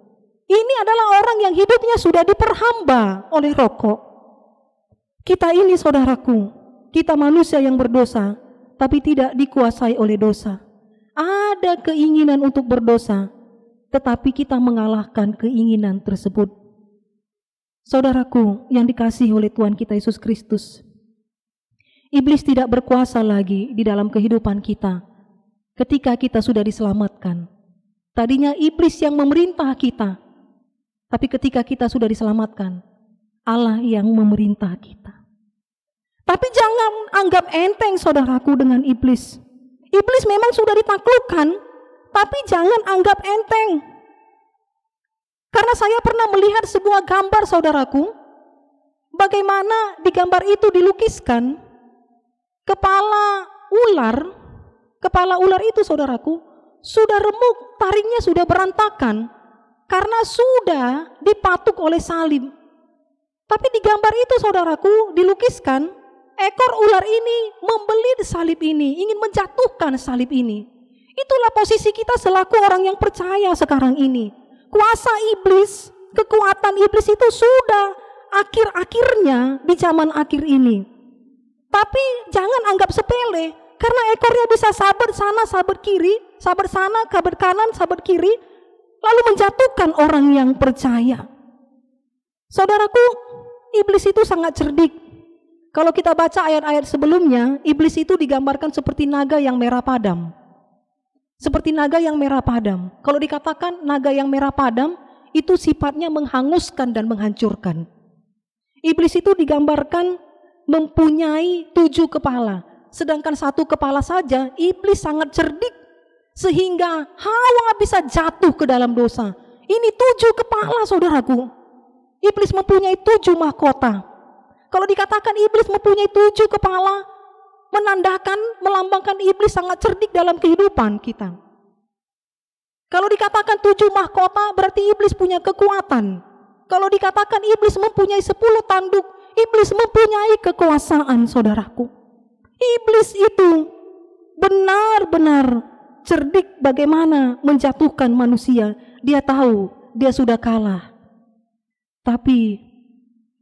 Ini adalah orang yang hidupnya sudah diperhamba oleh rokok. Kita ini saudaraku, kita manusia yang berdosa, tapi tidak dikuasai oleh dosa. Ada keinginan untuk berdosa, tetapi kita mengalahkan keinginan tersebut. Saudaraku yang dikasihi oleh Tuhan kita Yesus Kristus, iblis tidak berkuasa lagi di dalam kehidupan kita ketika kita sudah diselamatkan. Tadinya iblis yang memerintah kita, tapi ketika kita sudah diselamatkan, Allah yang memerintah kita. Tapi jangan anggap enteng saudaraku dengan iblis. Iblis memang sudah ditaklukkan, tapi jangan anggap enteng. Karena saya pernah melihat sebuah gambar saudaraku, bagaimana di gambar itu dilukiskan kepala ular itu saudaraku, sudah remuk, taringnya sudah berantakan, karena sudah dipatuk oleh salib. Tapi di gambar itu saudaraku dilukiskan, ekor ular ini membelit salib ini, ingin menjatuhkan salib ini. Itulah posisi kita selaku orang yang percaya sekarang ini. Kuasa iblis, kekuatan iblis itu sudah akhir-akhirnya di zaman akhir ini. Tapi jangan anggap sepele, karena ekornya bisa sabar sana, sabar kiri, sabar sana, sabar kanan, sabar kiri, lalu menjatuhkan orang yang percaya. Saudaraku, iblis itu sangat cerdik. Kalau kita baca ayat-ayat sebelumnya, iblis itu digambarkan seperti naga yang merah padam. Seperti naga yang merah padam. Kalau dikatakan naga yang merah padam, itu sifatnya menghanguskan dan menghancurkan. Iblis itu digambarkan mempunyai 7 kepala. sedangkan satu kepala saja, iblis sangat cerdik sehingga Hawa bisa jatuh ke dalam dosa. Ini 7 kepala, saudaraku. Iblis mempunyai 7 mahkota. Kalau dikatakan iblis mempunyai 7 kepala, menandakan, melambangkan iblis sangat cerdik dalam kehidupan kita. Kalau dikatakan 7 mahkota, berarti iblis punya kekuatan. Kalau dikatakan iblis mempunyai 10 tanduk, iblis mempunyai kekuasaan, saudaraku. Iblis itu benar-benar cerdik bagaimana menjatuhkan manusia. Dia tahu dia sudah kalah. Tapi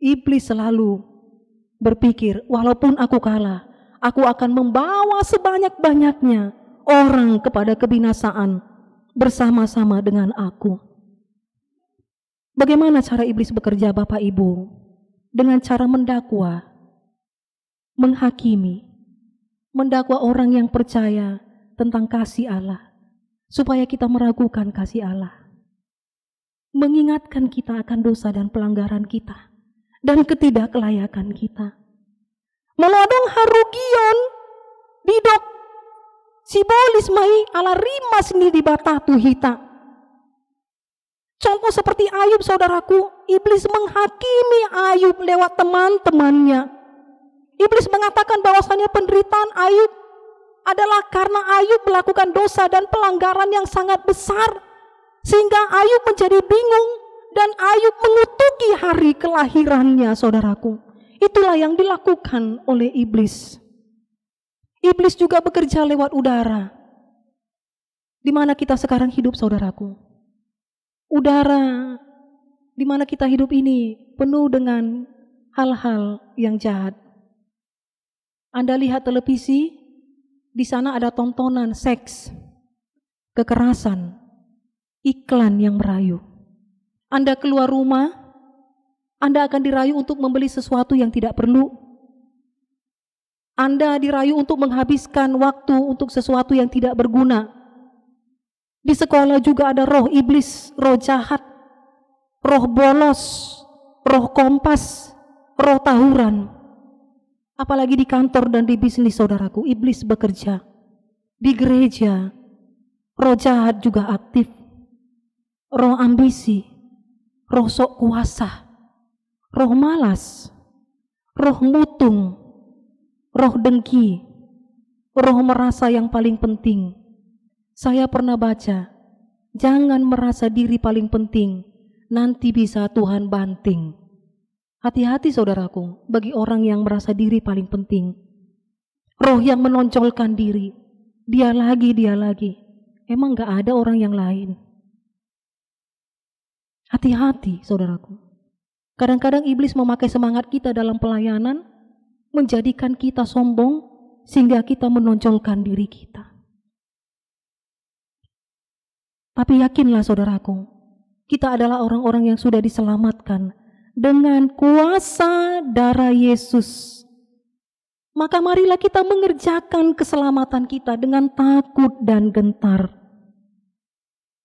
iblis selalu berpikir, walaupun aku kalah, aku akan membawa sebanyak-banyaknya orang kepada kebinasaan bersama-sama dengan aku. Bagaimana cara iblis bekerja, Bapak Ibu? Dengan cara mendakwa, menghakimi, mendakwa orang yang percaya tentang kasih Allah, supaya kita meragukan kasih Allah, mengingatkan kita akan dosa dan pelanggaran kita, dan ketidaklayakan kita. Melodong harugion, bidok, sibolis mai ala rimas ni di batatu hita. Contoh seperti Ayub, saudaraku, iblis menghakimi Ayub lewat teman-temannya. Iblis mengatakan bahwasannya penderitaan Ayub adalah karena Ayub melakukan dosa dan pelanggaran yang sangat besar, sehingga Ayub menjadi bingung dan Ayub mengutuki hari kelahirannya, saudaraku. Itulah yang dilakukan oleh iblis. Iblis juga bekerja lewat udara. Di mana kita sekarang hidup, saudaraku? Udara di mana kita hidup ini penuh dengan hal-hal yang jahat. Anda lihat televisi, di sana ada tontonan seks, kekerasan, iklan yang merayu. Anda keluar rumah, Anda akan dirayu untuk membeli sesuatu yang tidak perlu. Anda dirayu untuk menghabiskan waktu untuk sesuatu yang tidak berguna. Di sekolah juga ada roh iblis, roh jahat, roh bolos, roh kompas, roh tawuran. Apalagi di kantor dan di bisnis, saudaraku, iblis bekerja. Di gereja, roh jahat juga aktif. Roh ambisi, roh sok kuasa, roh malas, roh mutung, roh dengki, roh merasa yang paling penting. Saya pernah baca, jangan merasa diri paling penting, nanti bisa Tuhan banting. Hati-hati, saudaraku, bagi orang yang merasa diri paling penting. Roh yang menonjolkan diri, dia lagi. Emang gak ada orang yang lain? Hati-hati, saudaraku. Kadang-kadang iblis memakai semangat kita dalam pelayanan, menjadikan kita sombong, sehingga kita menonjolkan diri kita. Tapi yakinlah, saudaraku, kita adalah orang-orang yang sudah diselamatkan dengan kuasa darah Yesus. Maka marilah kita mengerjakan keselamatan kita dengan takut dan gentar.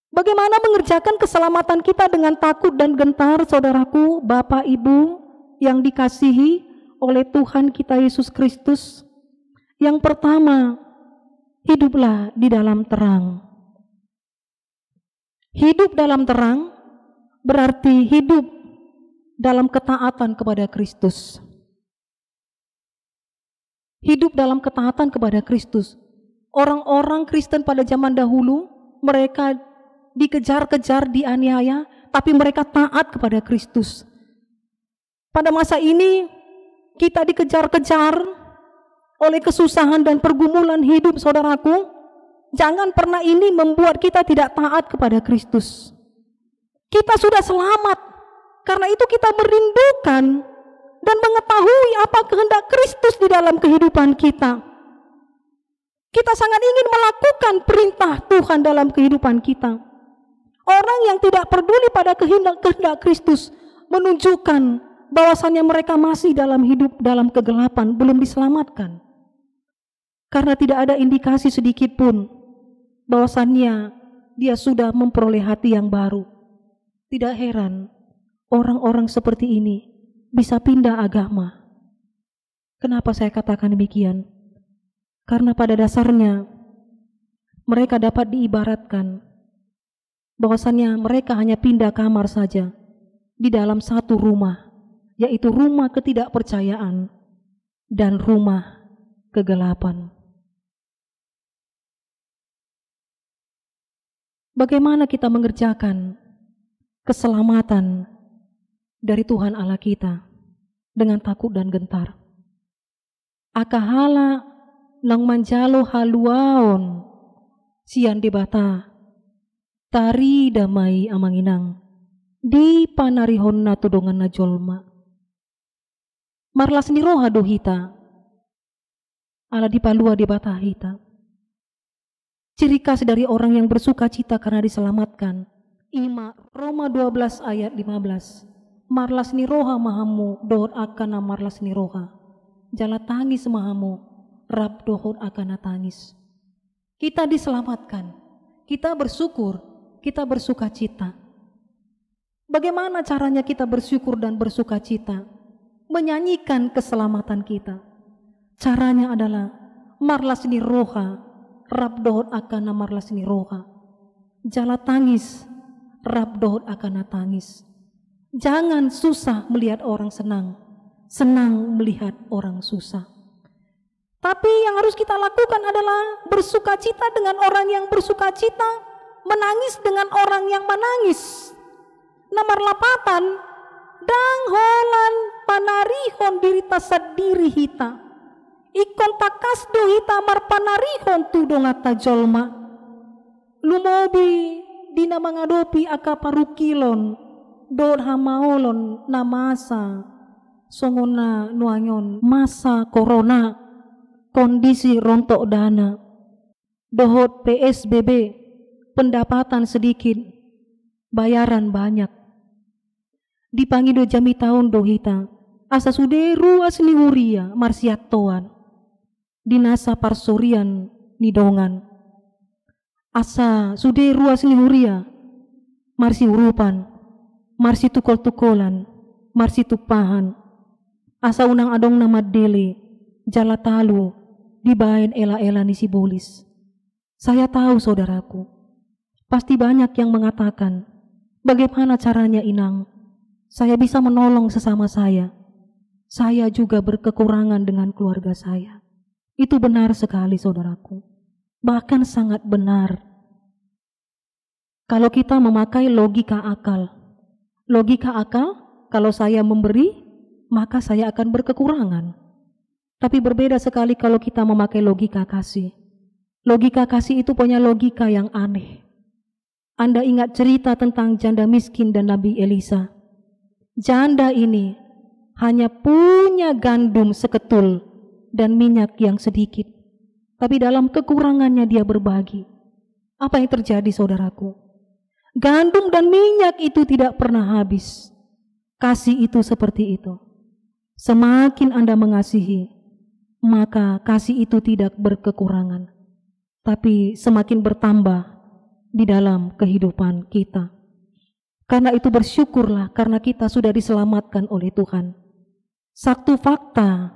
Bagaimana mengerjakan keselamatan kita dengan takut dan gentar, saudaraku, Bapak, Ibu yang dikasihi oleh Tuhan kita Yesus Kristus? Yang pertama, hiduplah di dalam terang. Hidup dalam terang berarti hidup dalam ketaatan kepada Kristus. Hidup dalam ketaatan kepada Kristus. Orang-orang Kristen pada zaman dahulu, mereka dikejar-kejar, dianiaya, tapi mereka taat kepada Kristus. Pada masa ini, kita dikejar-kejar oleh kesusahan dan pergumulan hidup, saudaraku. Jangan pernah ini membuat kita tidak taat kepada Kristus. Kita sudah selamat, karena itu kita merindukan dan mengetahui apa kehendak Kristus di dalam kehidupan kita. Kita sangat ingin melakukan perintah Tuhan dalam kehidupan kita. Orang yang tidak peduli pada kehendak Kristus menunjukkan bahwasannya mereka masih dalam hidup dalam kegelapan, belum diselamatkan. Karena tidak ada indikasi sedikit pun bahwasannya dia sudah memperoleh hati yang baru. Tidak heran orang-orang seperti ini bisa pindah agama. Kenapa saya katakan demikian? Karena pada dasarnya mereka dapat diibaratkan bahwasannya mereka hanya pindah kamar saja di dalam satu rumah, yaitu rumah ketidakpercayaan dan rumah kegelapan. Bagaimana kita mengerjakan keselamatan dari Tuhan Allah kita dengan takut dan gentar? Akahala nang manjalo haluaon sian debata tari damai amanginang di panarihon na tudongan na jolma marlas ni roha dohita ala dipalua debata hita. Ciri khas dari orang yang bersuka cita karena diselamatkan. Roma 12 ayat 15. Marlas ni roha mahamu dohot akan marlas ni roha. Jala tangis mahamu rab dohot akan tangis. Kita diselamatkan. Kita bersyukur. Kita bersuka cita. Bagaimana caranya kita bersyukur dan bersuka cita? Menyanyikan keselamatan kita. Caranya adalah marlas ni roha rab dohot akan marlas ni roha. Jala tangis rab dohot akan tangis. Jangan susah melihat orang senang, senang melihat orang susah. Tapi yang harus kita lakukan adalah bersuka cita dengan orang yang bersuka cita, menangis dengan orang yang menangis. Nomor 8, dang holan panarihon dirita sadiri hita. Ikon takas dohita marpanarihon tudongata jolma. Lumobi dina mangadopi aka parukilon dod hamaolon na masa songona nuangon masa corona kondisi rontok dana dohot PSBB pendapatan sedikit bayaran banyak dipangido jami tahun dohita asa suderu asli huria marsiat toan dinasa parsorian nidongan asa sude ruas lihuria marsi urupan marsi tukol-tukolan marsi tupahan asa unang adong nama dele jala talu dibain ela-ela ni sibolis. Saya tahu saudaraku pasti banyak yang mengatakan bagaimana caranya inang saya bisa menolong sesama saya juga berkekurangan dengan keluarga saya. Itu benar sekali saudaraku, bahkan sangat benar. Kalau kita memakai logika akal, kalau saya memberi, maka saya akan berkekurangan. Tapi berbeda sekali kalau kita memakai logika kasih. Logika kasih itu punya logika yang aneh. Anda ingat cerita tentang janda miskin dan Nabi Elisa. Janda ini hanya punya gandum seketul dan minyak yang sedikit. Tapi dalam kekurangannya dia berbagi. Apa yang terjadi saudaraku? Gandum dan minyak itu tidak pernah habis. Kasih itu seperti itu. Semakin Anda mengasihi, maka kasih itu tidak berkekurangan. Tapi semakin bertambah di dalam kehidupan kita. Karena itu bersyukurlah karena kita sudah diselamatkan oleh Tuhan. Satu fakta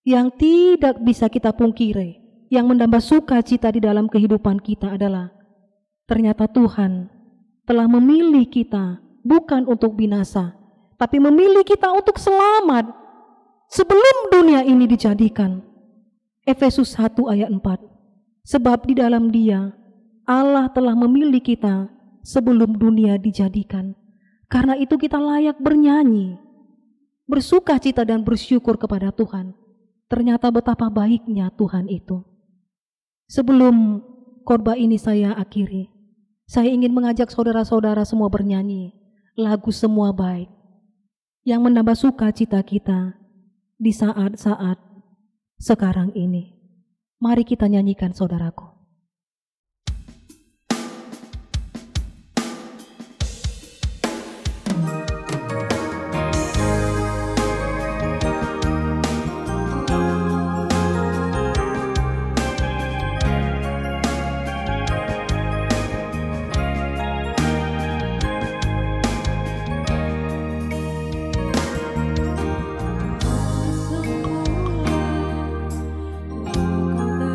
yang tidak bisa kita pungkiri, yang menambah sukacita di dalam kehidupan kita adalah ternyata Tuhan telah memilih kita bukan untuk binasa, tapi memilih kita untuk selamat sebelum dunia ini dijadikan. Efesus 1 ayat 4. Sebab di dalam Dia Allah telah memilih kita sebelum dunia dijadikan. Karena itu kita layak bernyanyi, bersukacita dan bersyukur kepada Tuhan. Ternyata betapa baiknya Tuhan itu. Sebelum khotbah ini saya akhiri, saya ingin mengajak saudara-saudara semua bernyanyi lagu Semua Baik yang menambah sukacita kita di saat-saat sekarang ini. Mari kita nyanyikan saudaraku. Kau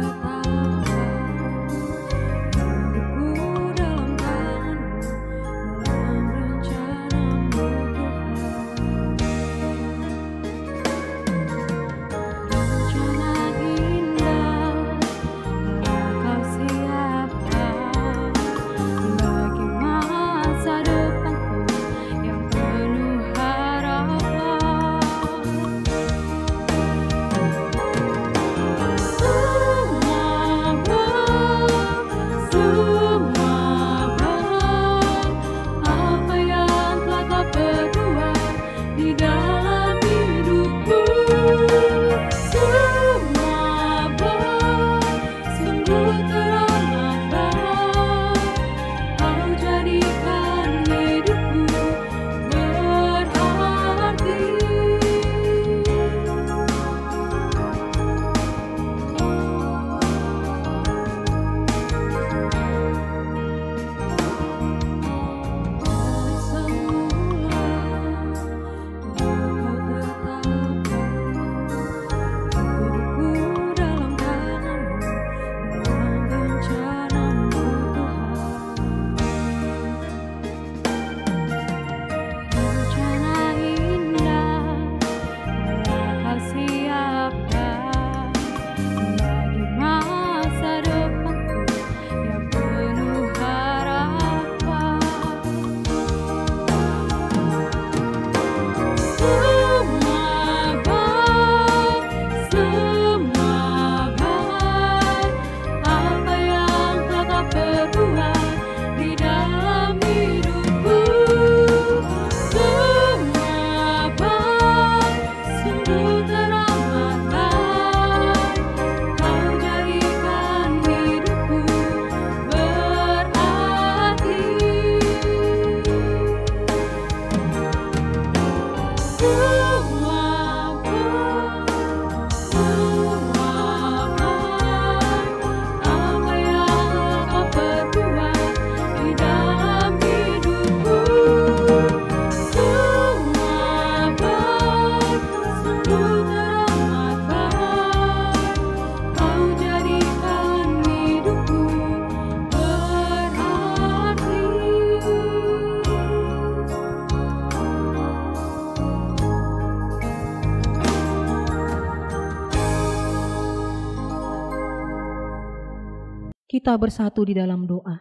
Kita bersatu di dalam doa.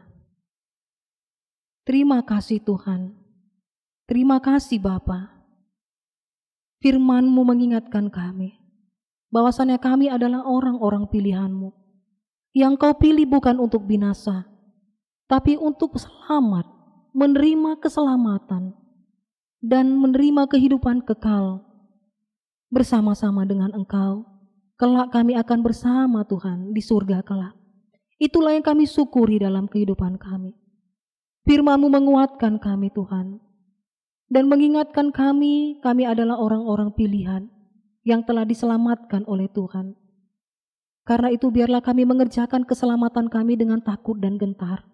Terima kasih Tuhan. Terima kasih Bapa. Firman-Mu mengingatkan kami bahwasannya kami adalah orang-orang pilihan-Mu yang Kau pilih bukan untuk binasa, tapi untuk selamat, menerima keselamatan dan menerima kehidupan kekal. Bersama-sama dengan Engkau, kelak kami akan bersama Tuhan di surga kelak. Itulah yang kami syukuri dalam kehidupan kami. Firman-Mu menguatkan kami Tuhan, dan mengingatkan kami adalah orang-orang pilihan yang telah diselamatkan oleh Tuhan. Karena itu biarlah kami mengerjakan keselamatan kami dengan takut dan gentar,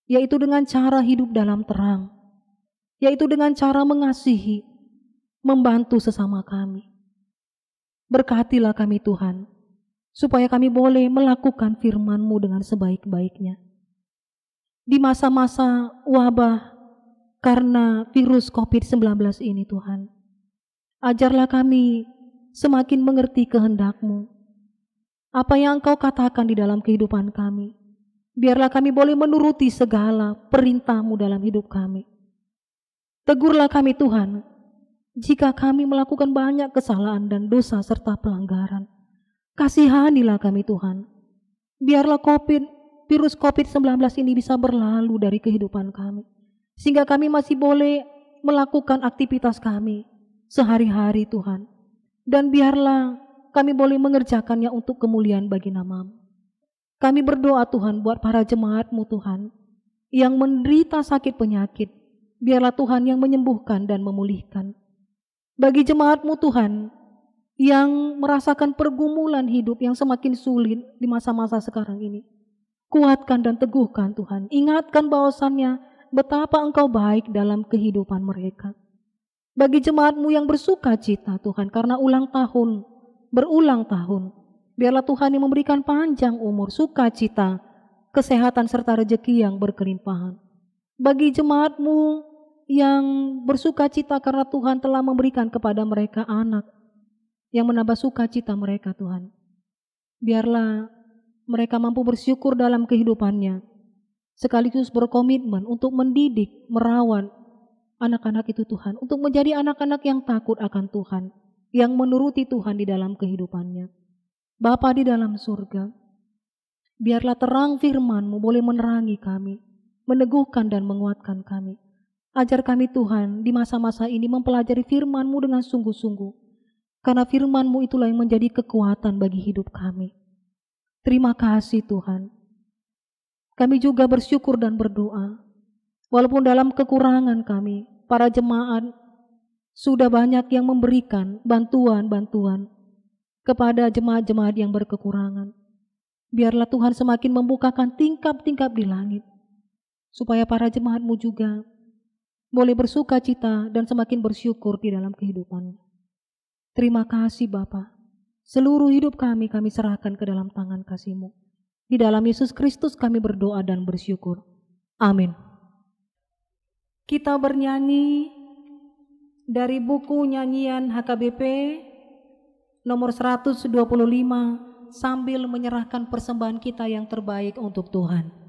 yaitu dengan cara hidup dalam terang, yaitu dengan cara mengasihi, membantu sesama kami. Berkatilah kami Tuhan, supaya kami boleh melakukan firman-Mu dengan sebaik-baiknya. Di masa-masa wabah karena virus COVID-19 ini Tuhan, ajarlah kami semakin mengerti kehendak-Mu. Apa yang Engkau katakan di dalam kehidupan kami, biarlah kami boleh menuruti segala perintah-Mu dalam hidup kami. Tegurlah kami Tuhan, jika kami melakukan banyak kesalahan dan dosa serta pelanggaran. Kasihanilah kami Tuhan. Biarlah virus COVID-19 ini bisa berlalu dari kehidupan kami, sehingga kami masih boleh melakukan aktivitas kami sehari-hari Tuhan. Dan biarlah kami boleh mengerjakannya untuk kemuliaan bagi nama-Mu. Kami berdoa Tuhan buat para jemaat-Mu Tuhan, yang menderita sakit penyakit, biarlah Tuhan yang menyembuhkan dan memulihkan. Bagi jemaat-Mu Tuhan, yang merasakan pergumulan hidup yang semakin sulit di masa-masa sekarang ini, kuatkan dan teguhkan Tuhan. Ingatkan bahwasannya betapa Engkau baik dalam kehidupan mereka. Bagi jemaat-Mu yang bersuka cita Tuhan karena berulang tahun, biarlah Tuhan yang memberikan panjang umur, sukacita, kesehatan serta rezeki yang berkelimpahan. Bagi jemaat-Mu yang bersuka cita karena Tuhan telah memberikan kepada mereka anak, yang menambah sukacita mereka Tuhan. Biarlah mereka mampu bersyukur dalam kehidupannya, sekaligus berkomitmen untuk mendidik, merawat anak-anak itu Tuhan, untuk menjadi anak-anak yang takut akan Tuhan, yang menuruti Tuhan di dalam kehidupannya. Bapa di dalam surga, biarlah terang firman-Mu boleh menerangi kami, meneguhkan dan menguatkan kami. Ajar kami Tuhan di masa-masa ini mempelajari firman-Mu dengan sungguh-sungguh, karena firman-Mu itulah yang menjadi kekuatan bagi hidup kami. Terima kasih Tuhan. Kami juga bersyukur dan berdoa, walaupun dalam kekurangan kami, para jemaat sudah banyak yang memberikan bantuan-bantuan kepada jemaat-jemaat yang berkekurangan. Biarlah Tuhan semakin membukakan tingkap-tingkap di langit, supaya para jemaat-Mu juga boleh bersuka cita dan semakin bersyukur di dalam kehidupan. Terima kasih Bapa. Seluruh hidup kami serahkan ke dalam tangan kasih-Mu. Di dalam Yesus Kristus kami berdoa dan bersyukur. Amin. Kita bernyanyi dari buku nyanyian HKBP nomor 125 sambil menyerahkan persembahan kita yang terbaik untuk Tuhan.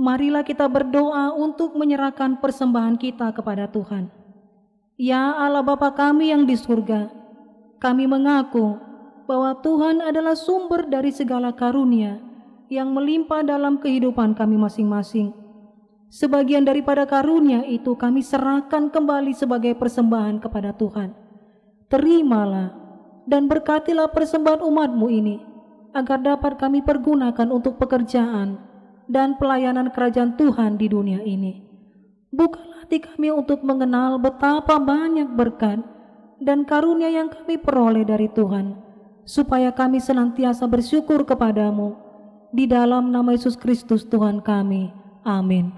Marilah kita berdoa untuk menyerahkan persembahan kita kepada Tuhan. Ya Allah Bapa kami yang di surga, kami mengaku bahwa Tuhan adalah sumber dari segala karunia yang melimpah dalam kehidupan kami masing-masing. Sebagian daripada karunia itu kami serahkan kembali sebagai persembahan kepada Tuhan. Terimalah dan berkatilah persembahan umat-Mu ini, agar dapat kami pergunakan untuk pekerjaan dan pelayanan kerajaan Tuhan di dunia ini. Bukalah hati kami untuk mengenal betapa banyak berkat dan karunia yang kami peroleh dari Tuhan, supaya kami senantiasa bersyukur kepadamu. Di dalam nama Yesus Kristus Tuhan kami. Amin.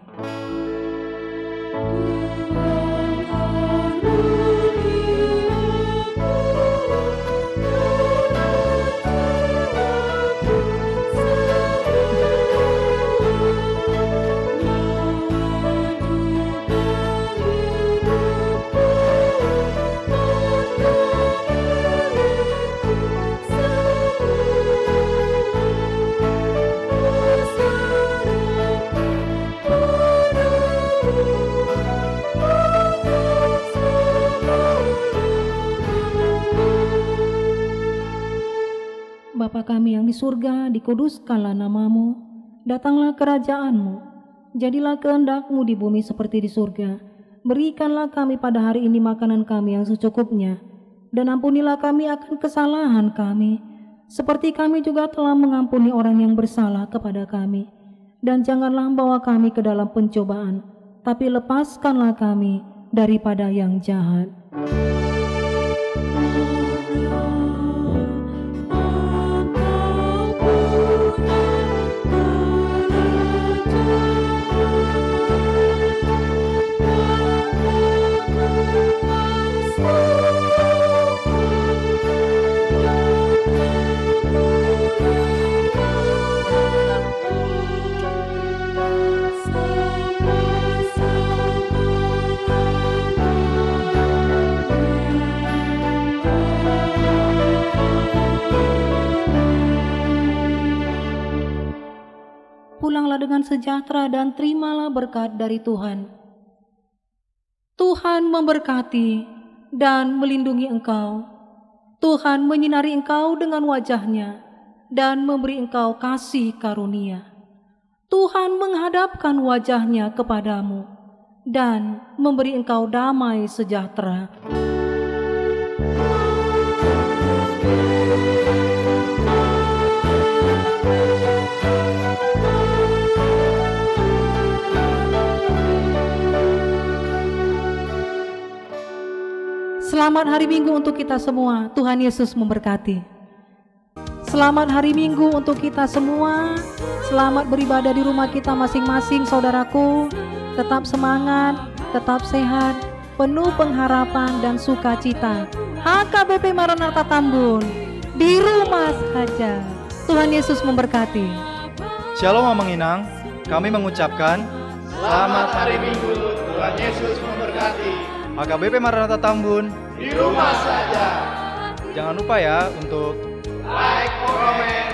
Bapa kami yang di surga, dikuduskanlah nama-Mu, datanglah kerajaan-Mu, jadilah kehendak-Mu di bumi seperti di surga. Berikanlah kami pada hari ini makanan kami yang secukupnya, dan ampunilah kami akan kesalahan kami, seperti kami juga telah mengampuni orang yang bersalah kepada kami. Dan janganlah membawa kami ke dalam pencobaan, tapi lepaskanlah kami daripada yang jahat. Pulanglah dengan sejahtera dan terimalah berkat dari Tuhan. Tuhan memberkati dan melindungi engkau. Tuhan menyinari engkau dengan wajah-Nya dan memberi engkau kasih karunia. Tuhan menghadapkan wajahnya kepadamu dan memberi engkau damai sejahtera. Selamat hari Minggu untuk kita semua. Tuhan Yesus memberkati. Selamat hari Minggu untuk kita semua. Selamat beribadah di rumah kita masing-masing, saudaraku. Tetap semangat, tetap sehat, penuh pengharapan dan sukacita. HKBP Maranatha Tambun, di rumah saja. Tuhan Yesus memberkati. Shalom Mamang Inang, kami mengucapkan Selamat hari Minggu, Tuhan Yesus memberkati. HKBP Maranatha Tambun, Di rumah saja. jangan lupa ya untuk Like, comment,